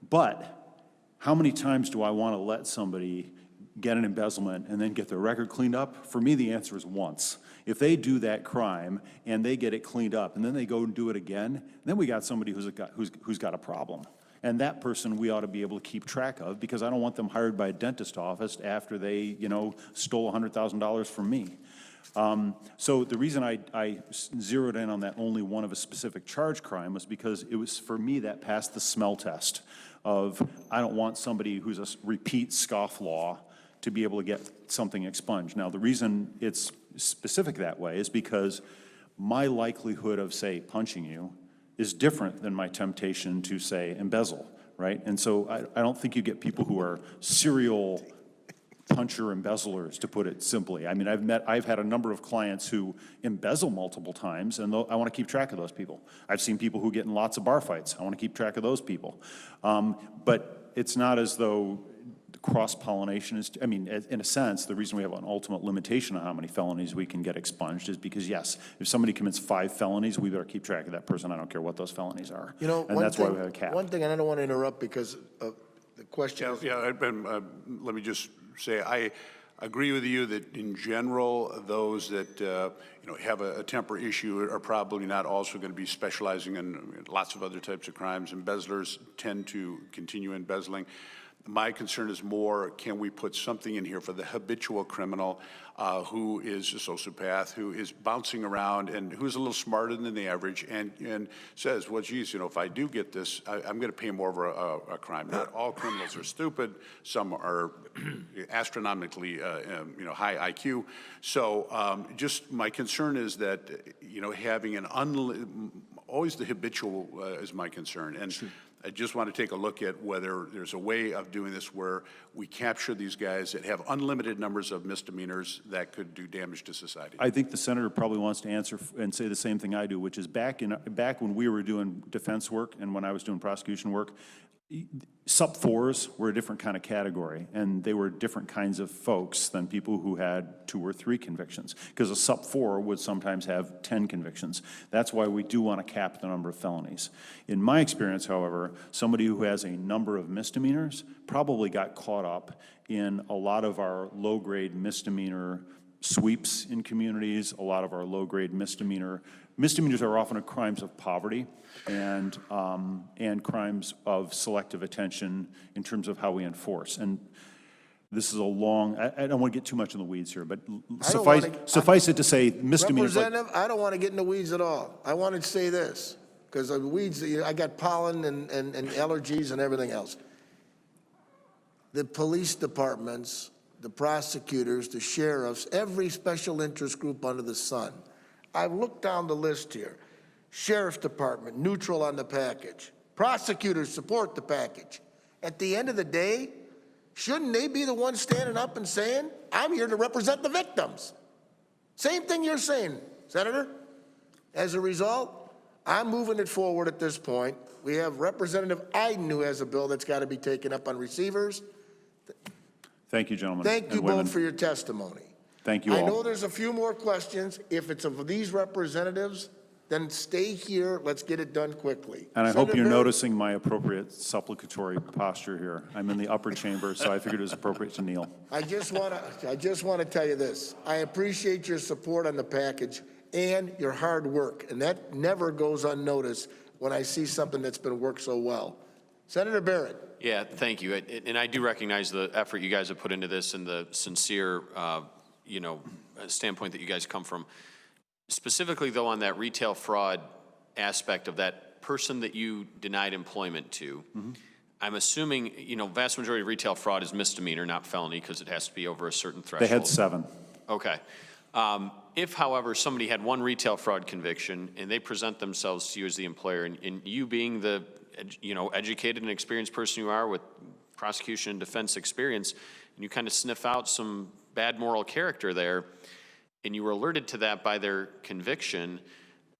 [SPEAKER 12] But how many times do I want to let somebody get an embezzlement and then get their record cleaned up? For me, the answer is once. If they do that crime and they get it cleaned up and then they go and do it again, then we got somebody who's got a problem. And that person we ought to be able to keep track of, because I don't want them hired by a dentist office after they, you know, stole $100,000 from me. So the reason I zeroed in on that only one of a specific charge crime was because it was, for me, that passed the smell test of, I don't want somebody who's a repeat scofflaw to be able to get something expunged. Now, the reason it's specific that way is because my likelihood of, say, punching you is different than my temptation to, say, embezzle, right? And so I don't think you get people who are serial puncher embezzlers, to put it simply. I mean, I've had a number of clients who embezzle multiple times, and I want to keep track of those people. I've seen people who get in lots of bar fights. I want to keep track of those people. But it's not as though cross-pollination is, I mean, in a sense, the reason we have an ultimate limitation on how many felonies we can get expunged is because, yes, if somebody commits 5 felonies, we better keep track of that person. I don't care what those felonies are.
[SPEAKER 1] You know,
[SPEAKER 12] and that's why we have a cap.
[SPEAKER 1] One thing, and I don't want to interrupt because of the question.
[SPEAKER 13] Let me just say, I agree with you that in general, those that you know, have a temper issue are probably not also going to be specializing in lots of other types of crimes. Embezzlers tend to continue embezzling. My concern is more, can we put something in here for the habitual criminal who is a sociopath, who is bouncing around and who's a little smarter than the average and says, well, geez, if I do get this, I'm going to pay more of a crime. Not all criminals are stupid. Some are astronomically, high IQ. So just my concern is that, having always the habitual is my concern. And I just want to take a look at whether there's a way of doing this where we capture these guys that have unlimited numbers of misdemeanors that could do damage to society.
[SPEAKER 12] I think the senator probably wants to answer and say the same thing I do, which is back when we were doing defense work and when I was doing prosecution work, sub-4s were a different kind of category, and they were different kinds of folks than people who had 2 or 3 convictions, because a sub-4 would sometimes have 10 convictions. That's why we do want to cap the number of felonies. In my experience, however, somebody who has a number of misdemeanors probably got caught up in a lot of our low-grade misdemeanor sweeps in communities, a lot of our low-grade misdemeanors are often crimes of poverty and crimes of selective attention in terms of how we enforce. And this is a long, I don't want to get too much in the weeds here, but suffice it to say misdemeanors.
[SPEAKER 1] Representative, I don't want to get in the weeds at all. I want to say this, because the weeds, I got pollen and allergies and everything else. The police departments, the prosecutors, the sheriffs, every special interest group under the sun. I've looked down the list here. Sheriff's Department, neutral on the package. Prosecutors support the package. At the end of the day, shouldn't they be the ones standing up and saying, I'm here to represent the victims? Same thing you're saying, Senator. As a result, I'm moving it forward at this point. We have Representative Iden who has a bill that's got to be taken up on receivers.
[SPEAKER 12] Thank you, gentlemen.
[SPEAKER 1] Thank you both for your testimony.
[SPEAKER 12] Thank you all.
[SPEAKER 1] I know there's a few more questions. If it's of these representatives, then stay here. Let's get it done quickly.
[SPEAKER 12] And I hope
[SPEAKER 1] Senator
[SPEAKER 12] you're
[SPEAKER 1] Barrett?
[SPEAKER 12] noticing my appropriate supplicatory posture here. I'm in the upper chamber, so I figured it was appropriate to kneel.
[SPEAKER 1] I just want to tell you this. I appreciate your support on the package and your hard work, and that never goes unnoticed when I see something that's been worked so well. Senator Barrett.
[SPEAKER 5] Yeah, thank you. And I do recognize the effort you guys have put into this and the sincere, standpoint that you guys come from. Specifically, though, on that retail fraud aspect of that person that you denied employment to, I'm assuming, vast majority of retail fraud is misdemeanor, not felony, because it has to be over a certain threshold.
[SPEAKER 12] They had 7.
[SPEAKER 5] Okay. If, however, somebody had one retail fraud conviction and they present themselves to you as the employer, and you being the educated and experienced person you are with prosecution and defense experience, and you kind of sniff out some bad moral character there, and you were alerted to that by their conviction,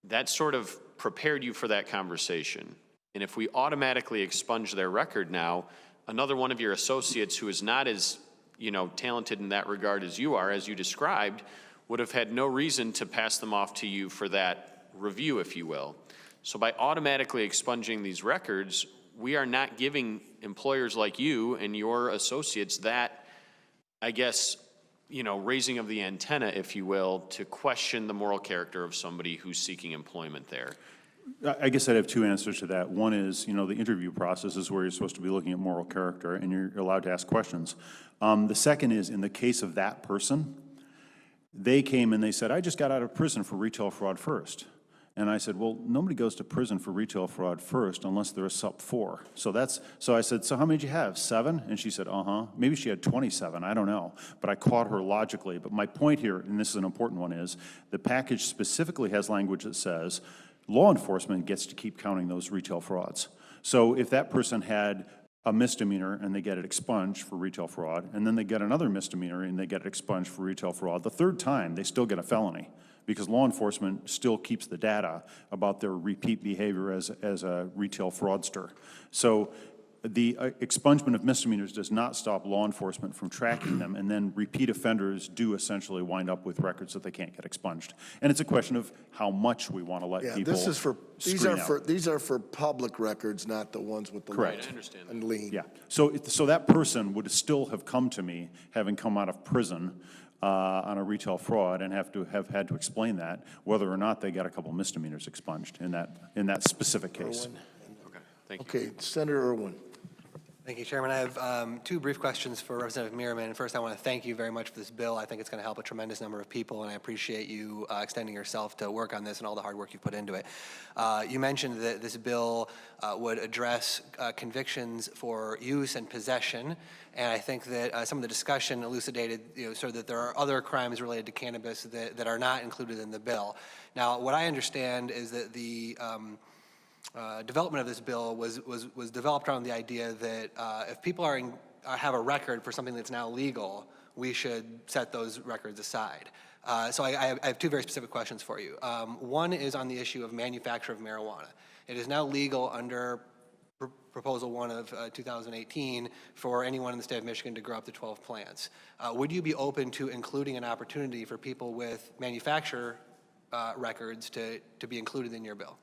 [SPEAKER 5] that sort of prepared you for that conversation. And if we automatically expunge their record now, another one of your associates who is not as, talented in that regard as you are, as you described, would have had no reason to pass them off to you for that review, if you will. So by automatically expunging these records, we are not giving employers like you and your associates that, I guess, raising of the antenna, if you will, to question the moral character of somebody who's seeking employment there.
[SPEAKER 12] I guess I'd have 2 answers to that. One is, the interview process is where you're supposed to be looking at moral character, and you're allowed to ask questions. The second is, in the case of that person, they came and they said, I just got out of prison for retail fraud first. And I said, well, nobody goes to prison for retail fraud first unless they're a sub-4. So I said, so how many did you have? 7? And she said, Maybe she had 27. I don't know. But I caught her logically. But my point here, and this is an important one, is the package specifically has language that says law enforcement gets to keep counting those retail frauds. So if that person had a misdemeanor and they get it expunged for retail fraud, and then they get another misdemeanor and they get it expunged for retail fraud, the third time they still get a felony, because law enforcement still keeps the data about their repeat behavior as a retail fraudster. So the expungement of misdemeanors does not stop law enforcement from tracking them, and then repeat offenders do essentially wind up with records that they can't get expunged. And it's a question of how much we want to let people
[SPEAKER 1] these are for public records, not the ones with the
[SPEAKER 12] correct.
[SPEAKER 5] I understand that.
[SPEAKER 1] And lien.
[SPEAKER 12] Yeah. So that person would still have come to me, having come out of prison on a retail fraud, and have had to explain that, whether or not they got a couple misdemeanors expunged in that specific case.
[SPEAKER 5] Okay, thank you.
[SPEAKER 1] Okay, Senator Irwin.
[SPEAKER 6] Thank you, Chairman. I have two brief questions for Representative Merriman. First, I want to thank you very much for this bill. I think it's going to help a tremendous number of people, and I appreciate you extending yourself to work on this and all the hard work you've put into it. You mentioned that this bill would address convictions for use and possession, and I think that some of the discussion elucidated, sort of that there are other crimes related to cannabis that are not included in the bill. Now, what I understand is that the development of this bill was developed around the idea that if people have a record for something that's now legal, we should set those records aside. So I have two very specific questions for you. One is on the issue of manufacture of marijuana. It is now legal under Proposal 1 of 2018 for anyone in the state of Michigan to grow up to 12 plants. Would you be open to including an opportunity for people with manufacturer records to be included in your bill?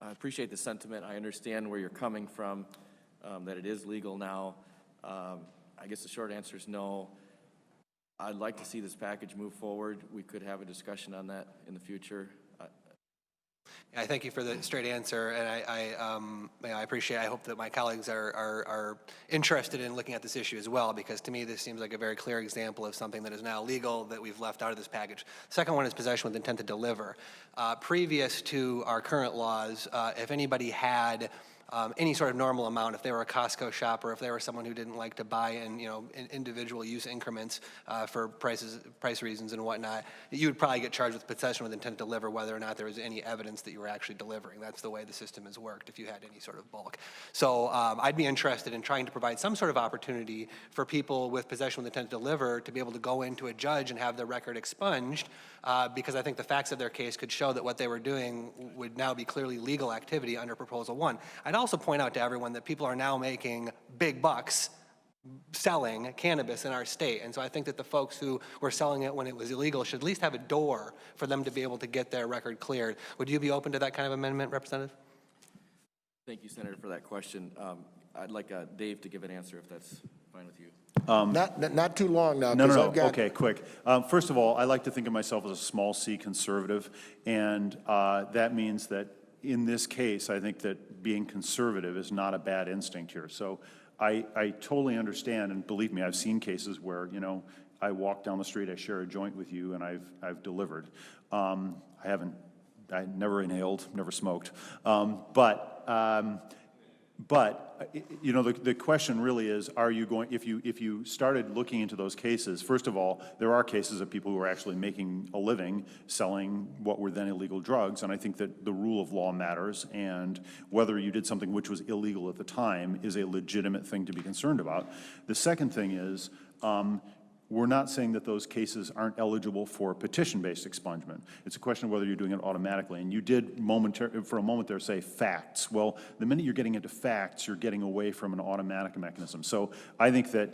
[SPEAKER 10] I appreciate the sentiment. I understand where you're coming from, that it is legal now. I guess the short answer is no. I'd like to see this package move forward. We could have a discussion on that in the future.
[SPEAKER 6] I thank you for the straight answer, and I appreciate. I hope that my colleagues are interested in looking at this issue as well, because to me this seems like a very clear example of something that is now legal that we've left out of this package. Second one is possession with intent to deliver. Previous to our current laws, if anybody had any sort of normal amount, if they were a Costco shopper, if they were someone who didn't like to buy in, in individual use increments for price reasons and whatnot, you would probably get charged with possession with intent to deliver whether or not there was any evidence that you were actually delivering. That's the way the system has worked if you had any sort of bulk. So I'd be interested in trying to provide some sort of opportunity for people with possession with intent to deliver to be able to go into a judge and have their record expunged, because I think the facts of their case could show that what they were doing would now be clearly legal activity under Proposal 1. I'd also point out to everyone that people are now making big bucks selling cannabis in our state. And so I think that the folks who were selling it when it was illegal should at least have a door for them to be able to get their record cleared. Would you be open to that kind of amendment, Representative?
[SPEAKER 10] Thank you, Senator, for that question. I'd like Dave to give an answer if that's fine with you.
[SPEAKER 1] Not too long now.
[SPEAKER 12] No.
[SPEAKER 1] I've got...
[SPEAKER 12] Okay, quick. First of all, I like to think of myself as a small c conservative, and that means that in this case, I think that being conservative is not a bad instinct here. So I totally understand, and believe me, I've seen cases where, I walk down the street, I share a joint with you, and I've delivered. I never inhaled, never smoked. But the question really is, are you going, if you started looking into those cases, first of all, there are cases of people who are actually making a living selling what were then illegal drugs, and I think that the rule of law matters, and whether you did something which was illegal at the time is a legitimate thing to be concerned about. The second thing is, we're not saying that those cases aren't eligible for petition-based expungement. It's a question of whether you're doing it automatically. And you did for a moment there say facts. Well, the minute you're getting into facts, you're getting away from an automatic mechanism. So I think that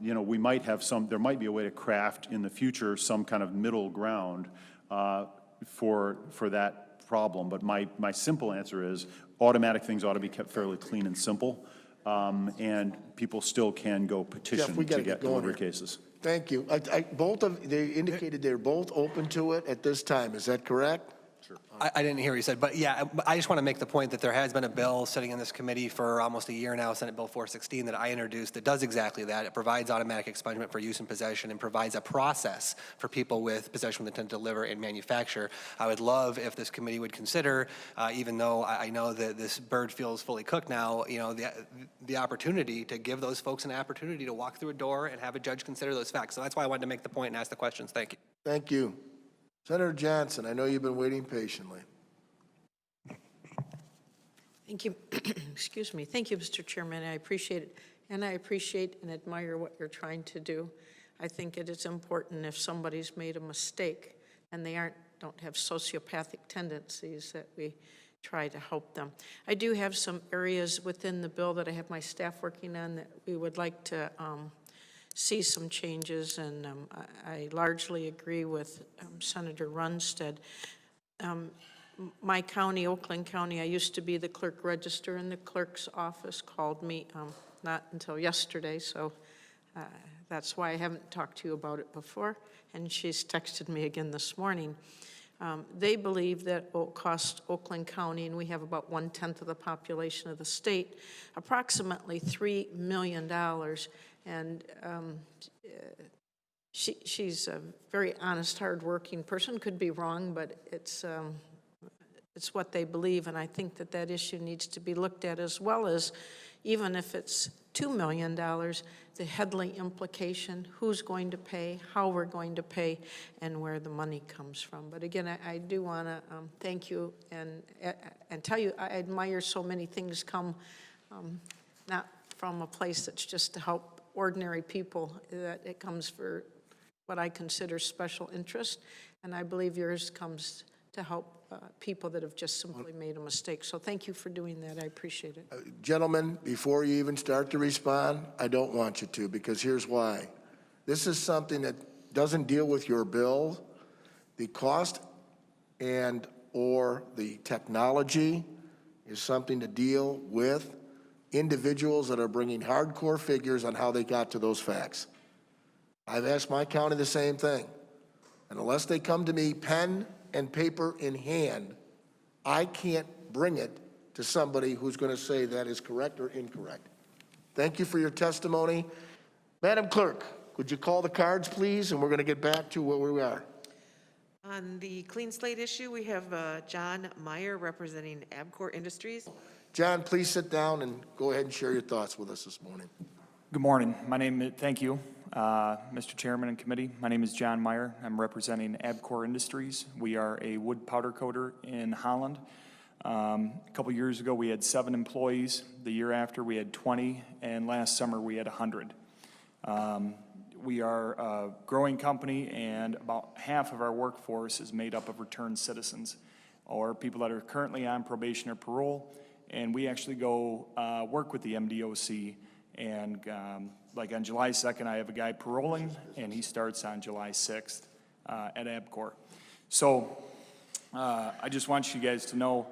[SPEAKER 12] we might have there might be a way to craft in the future some kind of middle ground for that problem. But my simple answer is automatic things ought to be kept fairly clean and simple. And people still can go petition to get delivery cases.
[SPEAKER 1] Thank you. They indicated they're both open to it at this time. Is that correct?
[SPEAKER 6] Sure. I didn't hear what you said, but yeah, I just want to make the point that there has been a bill sitting in this committee for almost a year now, Senate Bill 416, that I introduced that does exactly that. It provides automatic expungement for use and possession and provides a process for people with possession with intent to deliver and manufacture. I would love if this committee would consider, even though I know that this bird feels fully cooked now, the opportunity to give those folks an opportunity to walk through a door and have a judge consider those facts. So that's why I wanted to make the point and ask the questions. Thank you.
[SPEAKER 1] Thank you. Senator Johnson, I know you've been waiting patiently.
[SPEAKER 14] Thank you. Excuse me. Thank you, Mr. Chairman. I appreciate it. And I appreciate and admire what you're trying to do. I think it is important if somebody's made a mistake and they don't have sociopathic tendencies that we try to help them. I do have some areas within the bill that I have my staff working on that we would like to see some changes, and I largely agree with Senator Runstead. My county, Oakland County, I used to be the clerk register, and the clerk's office called me not until yesterday, so that's why I haven't talked to you about it before, and she's texted me again this morning. They believe that it will cost Oakland County, and we have about 1/10 of the population of the state, approximately $3 million. And she's a very honest, hardworking person. Could be wrong, but it's what they believe, and I think that that issue needs to be looked at, as well as, even if it's $2 million, the Headley implication, who's going to pay, how we're going to pay, and where the money comes from. But again, I do want to thank you and tell you I admire so many things come not from a place that's just to help ordinary people, that it comes for what I consider special interest, and I believe yours comes to help people that have just simply made a mistake. So thank you for doing that. I appreciate it.
[SPEAKER 1] Gentlemen, before you even start to respond, I don't want you to, because here's why. This is something that doesn't deal with your bill. The cost and or the technology is something to deal with individuals that are bringing hardcore figures on how they got to those facts. I've asked my county the same thing. And unless they come to me pen and paper in hand, I can't bring it to somebody who's going to say that is correct or incorrect. Thank you for your testimony. Madam Clerk, would you call the cards, please? And we're going to get back to where we are.
[SPEAKER 15] On the Clean Slate issue, we have John Meyer representing Abcor Industries.
[SPEAKER 1] John, please sit down and go ahead and share your thoughts with us this morning.
[SPEAKER 16] Good morning. Thank you, Mr. Chairman and committee. My name is John Meyer. I'm representing Abcor Industries. We are a wood powder coater in Holland. A couple years ago, we had 7 employees. The year after, we had 20, and last summer, we had 100. We are a growing company, and about half of our workforce is made up of returned citizens or people that are currently on probation or parole, and we actually go work with the MDOC. And like on July 2nd, I have a guy paroling, and he starts on July 6th at Abcor. So I just want you guys to know,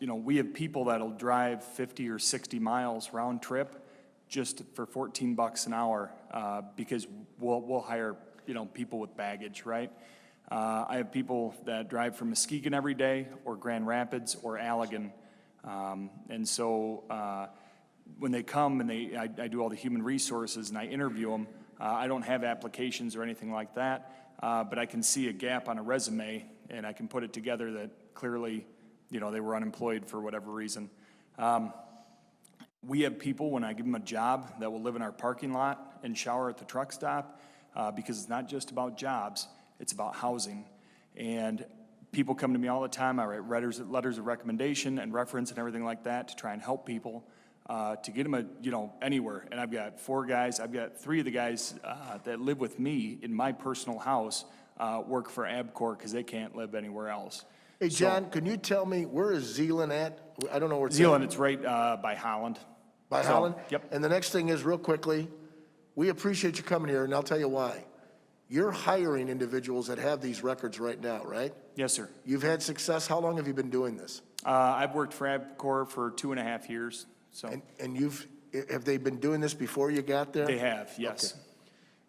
[SPEAKER 16] we have people that'll drive 50 or 60 miles round trip just for $14 an hour because we'll hire, people with baggage, right? I have people that drive from Muskegon every day, or Grand Rapids, or Allegan. And so when they come and I do all the human resources and I interview them, I don't have applications or anything like that, but I can see a gap on a resume and I can put it together that clearly, they were unemployed for whatever reason. We have people, when I give them a job, that will live in our parking lot and shower at the truck stop because it's not just about jobs, it's about housing. And people come to me all the time. I write letters of recommendation and reference and everything like that to try and help people to get them anywhere. And I've got 4 guys. I've got 3 of the guys that live with me in my personal house work for Abcor because they can't live anywhere else.
[SPEAKER 1] Hey, John, can you tell me, where is Zeeland at? I don't know where it's at.
[SPEAKER 16] Zeeland, it's right by Holland.
[SPEAKER 1] By Holland?
[SPEAKER 16] Yep.
[SPEAKER 1] And the next thing is, real quickly, we appreciate you coming here, and I'll tell you why. You're hiring individuals that have these records right now, right?
[SPEAKER 16] Yes, sir.
[SPEAKER 1] You've had success. How long have you been doing this?
[SPEAKER 16] I've worked for Abcor for 2.5 years. So.
[SPEAKER 1] And have they been doing this before you got there?
[SPEAKER 16] They have, yes.
[SPEAKER 1] Okay.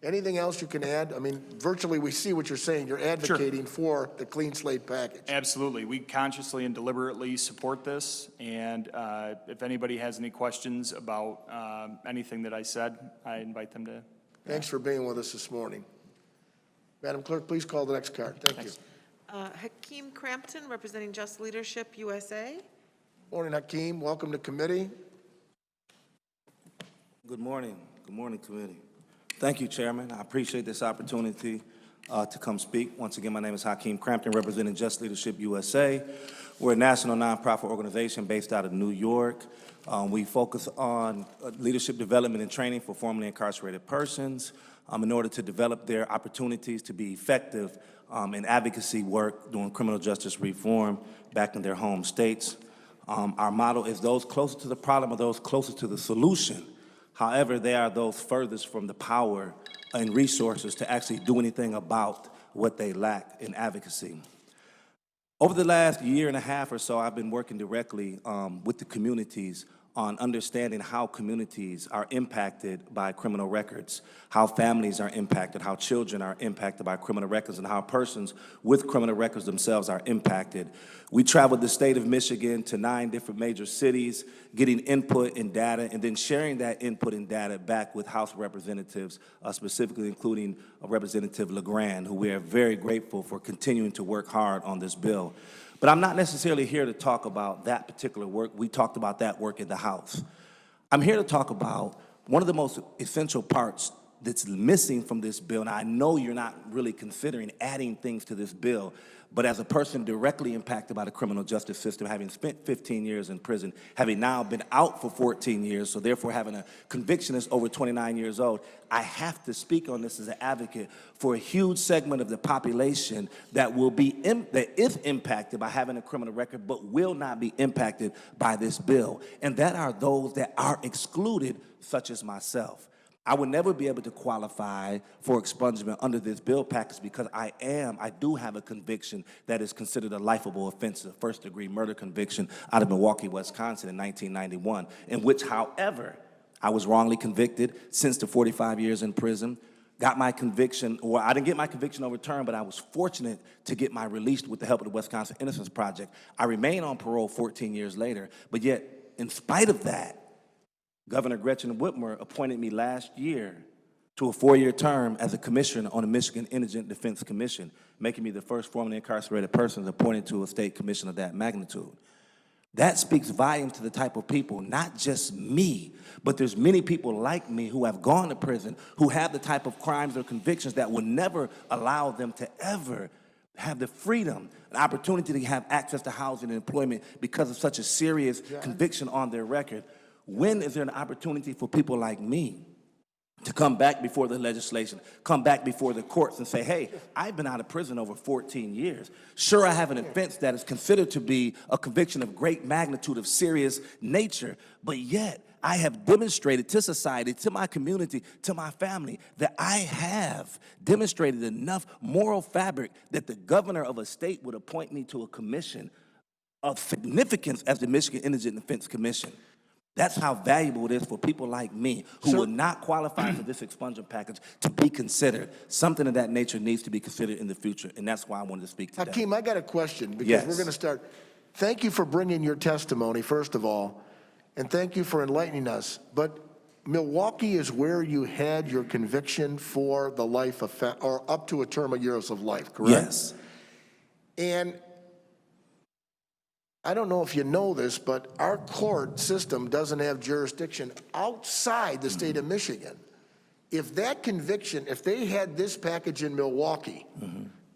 [SPEAKER 1] Anything else you can add? I mean, virtually we see what you're saying. You're advocating for the Clean Slate package.
[SPEAKER 16] Absolutely. We consciously and deliberately support this. And if anybody has any questions about anything that I said, I invite them to.
[SPEAKER 1] Thanks for being with us this morning. Madam Clerk, please call the next card. Thank you.
[SPEAKER 15] Hakim Crampton, representing Just Leadership USA.
[SPEAKER 1] Morning, Hakim. Welcome to committee.
[SPEAKER 17] Good morning. Good morning, committee. Thank you, Chairman. I appreciate this opportunity to come speak. Once again, my name is Hakim Crampton, representing Just Leadership USA. We're a national nonprofit organization based out of New York. We focus on leadership development and training for formerly incarcerated persons in order to develop their opportunities to be effective in advocacy work doing criminal justice reform back in their home states. Our motto is those closer to the problem are those closer to the solution. However, they are those furthest from the power and resources to actually do anything about what they lack in advocacy. Over the last year and a half or so, I've been working directly with the communities on understanding how communities are impacted by criminal records, how families are impacted, how children are impacted by criminal records, and how persons with criminal records themselves are impacted. We traveled the state of Michigan to 9 different major cities, getting input and data, and then sharing that input and data back with House representatives, specifically including Representative LeGrand, who we are very grateful for continuing to work hard on this bill. But I'm not necessarily here to talk about that particular work. We talked about that work in the House. I'm here to talk about one of the most essential parts that's missing from this bill, and I know you're not really considering adding things to this bill, but as a person directly impacted by the criminal justice system, having spent 15 years in prison, having now been out for 14 years, so therefore having a conviction that's over 29 years old, I have to speak on this as an advocate for a huge segment of the population that will be that is impacted by having a criminal record, but will not be impacted by this bill, and that are those that are excluded, such as myself. I would never be able to qualify for expungement under this bill package because I do have a conviction that is considered a lifeable offense, a first-degree murder conviction out of Milwaukee, Wisconsin in 1991, in which, however, I was wrongly convicted, sentenced to 45 years in prison, got my conviction, or I didn't get my conviction overturned, but I was fortunate to get my release with the help of the Wisconsin Innocence Project. I remain on parole 14 years later, but yet, in spite of that, Governor Gretchen Whitmer appointed me last year to a 4-year term as a commissioner on the Michigan Indigent Defense Commission, making me the first formerly incarcerated person appointed to a state commission of that magnitude. That speaks volumes to the type of people, not just me, but there's many people like me who have gone to prison, who have the type of crimes or convictions that will never allow them to ever have the freedom, an opportunity to have access to housing and employment because of such a serious conviction on their record. When is there an opportunity for people like me to come back before the legislation, come back before the courts and say, hey, I've been out of prison over 14 years. Sure, I have an offense that is considered to be a conviction of great magnitude, of serious nature, but yet I have demonstrated to society, to my community, to my family, that I have demonstrated enough moral fabric that the governor of a state would appoint me to a commission of significance as the Michigan Indigent Defense Commission. That's how valuable it is for people like me who will not qualify for this expungement package to be considered. Something of that nature needs to be considered in the future, and that's why I wanted to speak today.
[SPEAKER 1] Hakim, I got a question because we're going to start. Thank you for bringing your testimony, first of all, and thank you for enlightening us. But Milwaukee is where you had your conviction for the life offense, or up to a term of years of life, correct?
[SPEAKER 17] Yes.
[SPEAKER 1] And I don't know if you know this, but our court system doesn't have jurisdiction outside the state of Michigan. If that conviction, if they had this package in Milwaukee,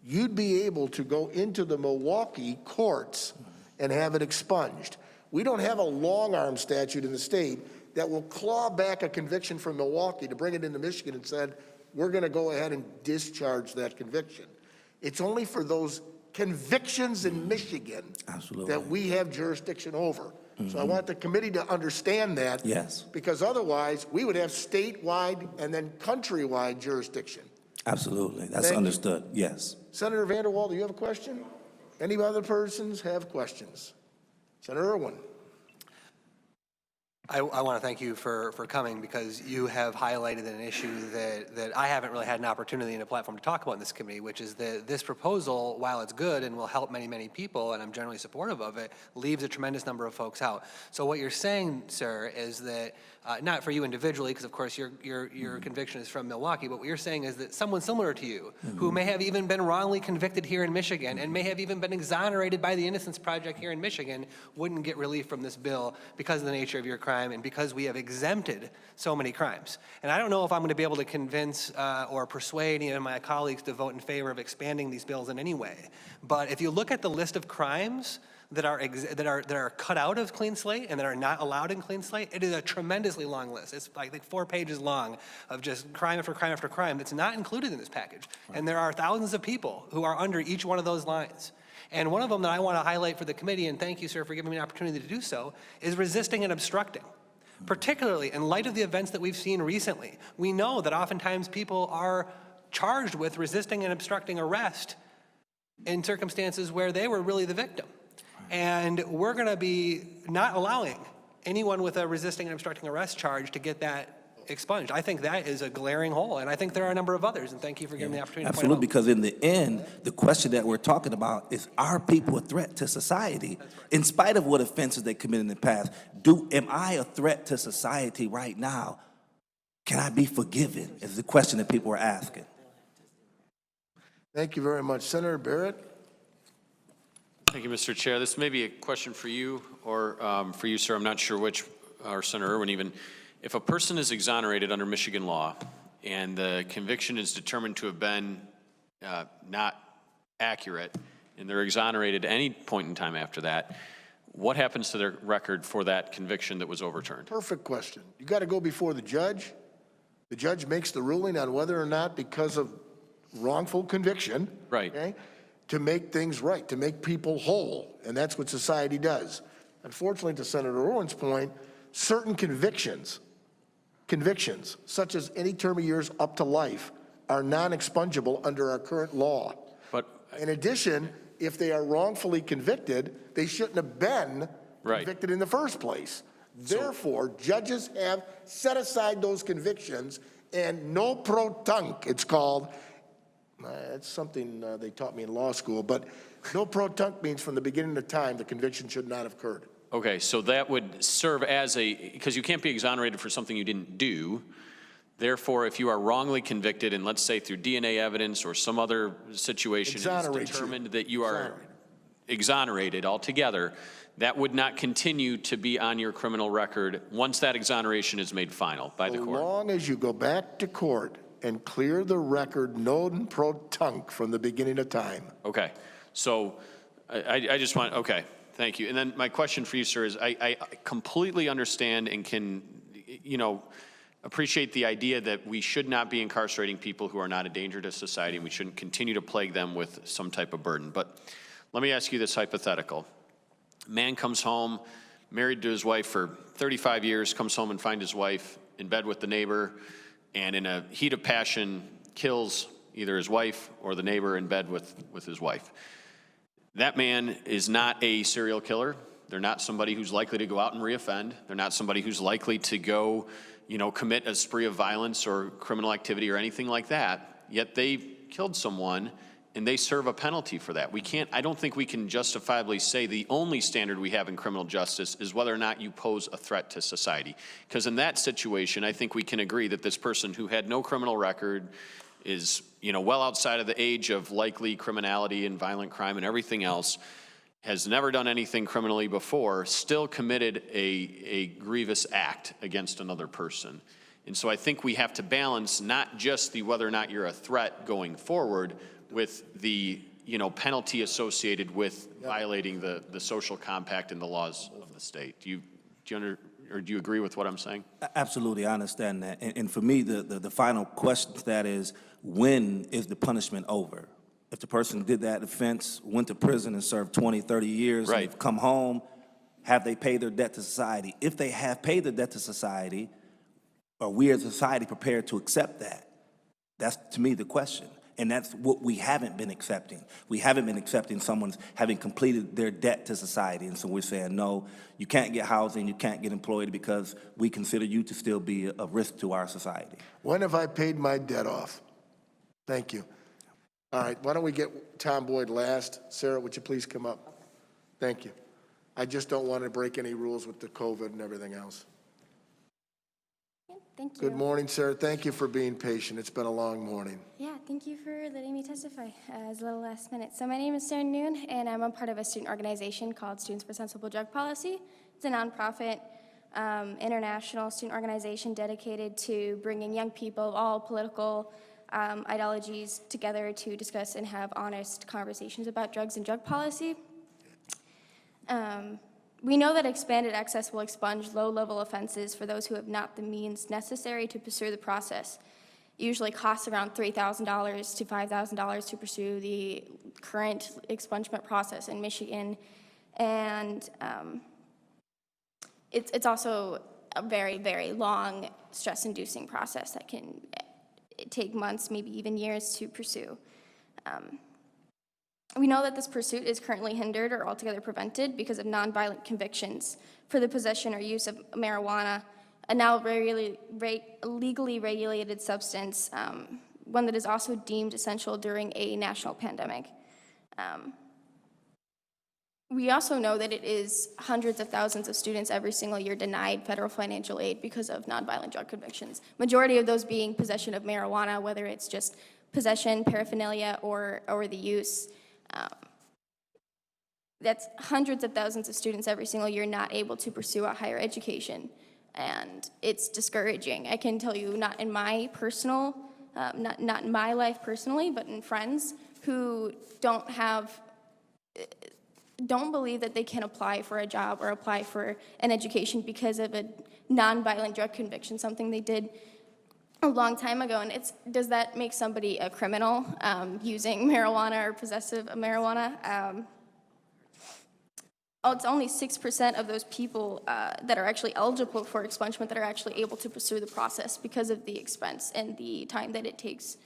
[SPEAKER 1] you'd be able to go into the Milwaukee courts and have it expunged. We don't have a long-arm statute in the state that will claw back a conviction from Milwaukee to bring it into Michigan and said, we're going to go ahead and discharge that conviction. It's only for those convictions in Michigan that we have jurisdiction over. So I want the committee to understand that.
[SPEAKER 17] Yes.
[SPEAKER 1] Because otherwise, we would have statewide and then countrywide jurisdiction.
[SPEAKER 17] Absolutely. That's understood. Yes.
[SPEAKER 1] Senator Vanderwall, do you have a question? Any other persons have questions? Senator Irwin.
[SPEAKER 6] I want to thank you for coming because you have highlighted an issue that I haven't really had an opportunity and a platform to talk about in this committee, which is that this proposal, while it's good and will help many, many people, and I'm generally supportive of it, leaves a tremendous number of folks out. So what you're saying, sir, is that, not for you individually, because of course your conviction is from Milwaukee, but what you're saying is that someone similar to you, who may have even been wrongly convicted here in Michigan and may have even been exonerated by the Innocence Project here in Michigan, wouldn't get relief from this bill because of the nature of your crime and because we have exempted so many crimes. And I don't know if I'm going to be able to convince or persuade any of my colleagues to vote in favor of expanding these bills in any way. But if you look at the list of crimes that are cut out of Clean Slate and that are not allowed in Clean Slate, it is a tremendously long list. It's I think 4 pages long of just crime after crime after crime that's not included in this package. And there are thousands of people who are under each one of those lines. And one of them that I want to highlight for the committee, and thank you, sir, for giving me an opportunity to do so, is resisting and obstructing. Particularly in light of the events that we've seen recently. We know that oftentimes people are charged with resisting and obstructing arrest in circumstances where they were really the victim. And we're going to be not allowing anyone with a resisting and obstructing arrest charge to get that expunged. I think that is a glaring hole, and I think there are a number of others, and thank you for giving me the opportunity to point
[SPEAKER 17] Absolutely,
[SPEAKER 6] out.
[SPEAKER 17] because in the end, the question that we're talking about is, are people a threat to society? In spite of what offenses they committed in the past, am I a threat to society right now? Can I be forgiven? Is the question that people are asking.
[SPEAKER 1] Thank you very much. Senator Barrett?
[SPEAKER 5] Thank you, Mr. Chair. This may be a question for you or for you, sir. I'm not sure which, or Senator Irwin even. If a person is exonerated under Michigan law and the conviction is determined to have been not accurate and they're exonerated at any point in time after that, what happens to their record for that conviction that was overturned?
[SPEAKER 1] Perfect question. You got to go before the judge. The judge makes the ruling on whether or not, because of wrongful conviction,
[SPEAKER 5] right,
[SPEAKER 1] okay, to make things right, to make people whole, and that's what society does. Unfortunately, to Senator Irwin's point, certain convictions, such as any term of years up to life, are non-expungible under our current law.
[SPEAKER 5] But
[SPEAKER 1] in addition, if they are wrongfully convicted, they shouldn't have been convicted in the first place. Therefore, judges have set aside those convictions, and no pro tunc, it's called. It's something they taught me in law school, but no pro tunc means from the beginning of time the conviction should not have occurred.
[SPEAKER 5] Okay, so that would serve as because you can't be exonerated for something you didn't do. Therefore, if you are wrongly convicted, and let's say through DNA evidence or some other situation is determined that you are exonerated altogether, that would not continue to be on your criminal record once that exoneration is made final by the court.
[SPEAKER 1] As long as you go back to court and clear the record non pro tunc from the beginning of time.
[SPEAKER 5] Okay, so I just want, okay, thank you. And then my question for you, sir, is I completely understand and can, appreciate the idea that we should not be incarcerating people who are not a danger to society, and we shouldn't continue to plague them with some type of burden. But let me ask you this hypothetical. Man comes home, married to his wife for 35 years, comes home and finds his wife in bed with the neighbor, and in a heat of passion kills either his wife or the neighbor in bed with his wife. That man is not a serial killer. They're not somebody who's likely to go out and reoffend. They're not somebody who's likely to go, commit a spree of violence or criminal activity or anything like that. Yet they killed someone and they serve a penalty for that. I don't think we can justifiably say the only standard we have in criminal justice is whether or not you pose a threat to society. Because in that situation, I think we can agree that this person who had no criminal record is, well outside of the age of likely criminality and violent crime and everything else, has never done anything criminally before, still committed a grievous act against another person. And so I think we have to balance not just the whether or not you're a threat going forward with the penalty associated with violating the social compact and the laws of the state. Do you agree with what I'm saying?
[SPEAKER 17] Absolutely, I understand that. And for me, the final question to that is, when is the punishment over? If the person did that offense, went to prison and served 20, 30 years, and they've come home, have they paid their debt to society? If they have paid their debt to society, are we as a society prepared to accept that? That's, to me, the question. And that's what we haven't been accepting. We haven't been accepting someone's having completed their debt to society. And so we're saying, no, you can't get housing, you can't get employed because we consider you to still be a risk to our society.
[SPEAKER 1] When have I paid my debt off? Thank you. All right, why don't we get Tom Boyd last? Sarah, would you please come up? Thank you. I just don't want to break any rules with the COVID and everything else.
[SPEAKER 18] Thank you.
[SPEAKER 1] Good morning, Sarah. Thank you for being patient. It's been a long morning.
[SPEAKER 18] Yeah, thank you for letting me testify as a little last minute. So my name is Sarah Noon, and I'm a part of a student organization called Students for Sensible Drug Policy. It's a nonprofit international student organization dedicated to bringing young people of all political ideologies together to discuss and have honest conversations about drugs and drug policy. We know that expanded access will expunge low-level offenses for those who have not the means necessary to pursue the process. It usually costs around $3,000 to $5,000 to pursue the current expungement process in Michigan. And it's also a very, very long, stress-inducing process that can take months, maybe even years to pursue. We know that this pursuit is currently hindered or altogether prevented because of nonviolent convictions for the possession or use of marijuana, a now legally regulated substance, one that is also deemed essential during a national pandemic. We also know that it is hundreds of thousands of students every single year denied federal financial aid because of nonviolent drug convictions. Majority of those being possession of marijuana, whether it's just possession, paraphernalia, or the use. That's hundreds of thousands of students every single year not able to pursue a higher education. And it's discouraging. I can tell you, not in my personal, not in my life personally, but in friends who don't believe that they can apply for a job or apply for an education because of a nonviolent drug conviction, something they did a long time ago. And does that make somebody a criminal using marijuana or possessive of marijuana? It's only 6% of those people that are actually eligible for expungement that are actually able to pursue the process because of the expense and the time that it takes.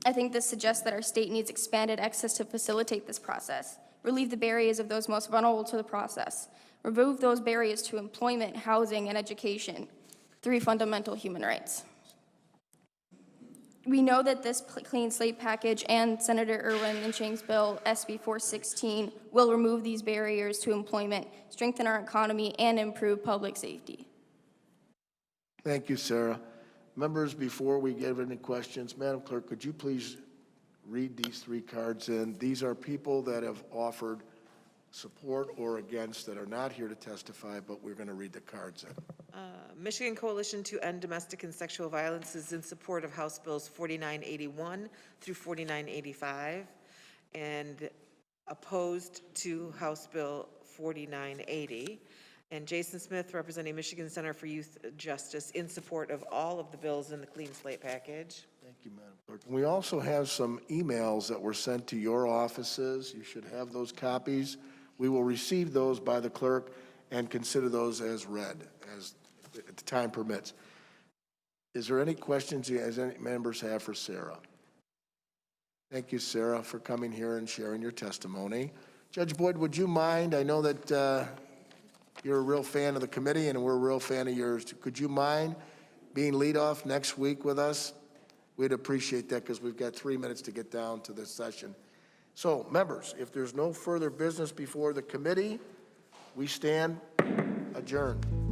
[SPEAKER 18] I think this suggests that our state needs expanded access to facilitate this process, relieve the barriers of those most vulnerable to the process, remove those barriers to employment, housing, and education, 3 fundamental human rights. We know that this Clean Slate package and Senator Irwin and Chang's bill, SB 416, will remove these barriers to employment, strengthen our economy, and improve public safety.
[SPEAKER 1] Thank you, Sarah. Members, before we get any questions, Madam Clerk, could you please read these 3 cards in? These are people that have offered support or against that are not here to testify, but we're going to read the cards in.
[SPEAKER 15] Michigan Coalition to End Domestic and Sexual Violence is in support of House Bills 4981 through 4985 and opposed to House Bill 4980. And Jason Smith, representing Michigan Center for Youth Justice, in support of all of the bills in the Clean Slate package.
[SPEAKER 1] Thank you, Madam Clerk. We also have some emails that were sent to your offices. You should have those copies. We will receive those by the clerk and consider those as read, as the time permits. Is there any questions as any members have for Sarah? Thank you, Sarah, for coming here and sharing your testimony. Judge Boyd, would you mind? I know that you're a real fan of the committee and we're a real fan of yours. Could you mind being lead off next week with us? We'd appreciate that because we've got 3 minutes to get down to this session. So, members, if there's no further business before the committee, we stand adjourned.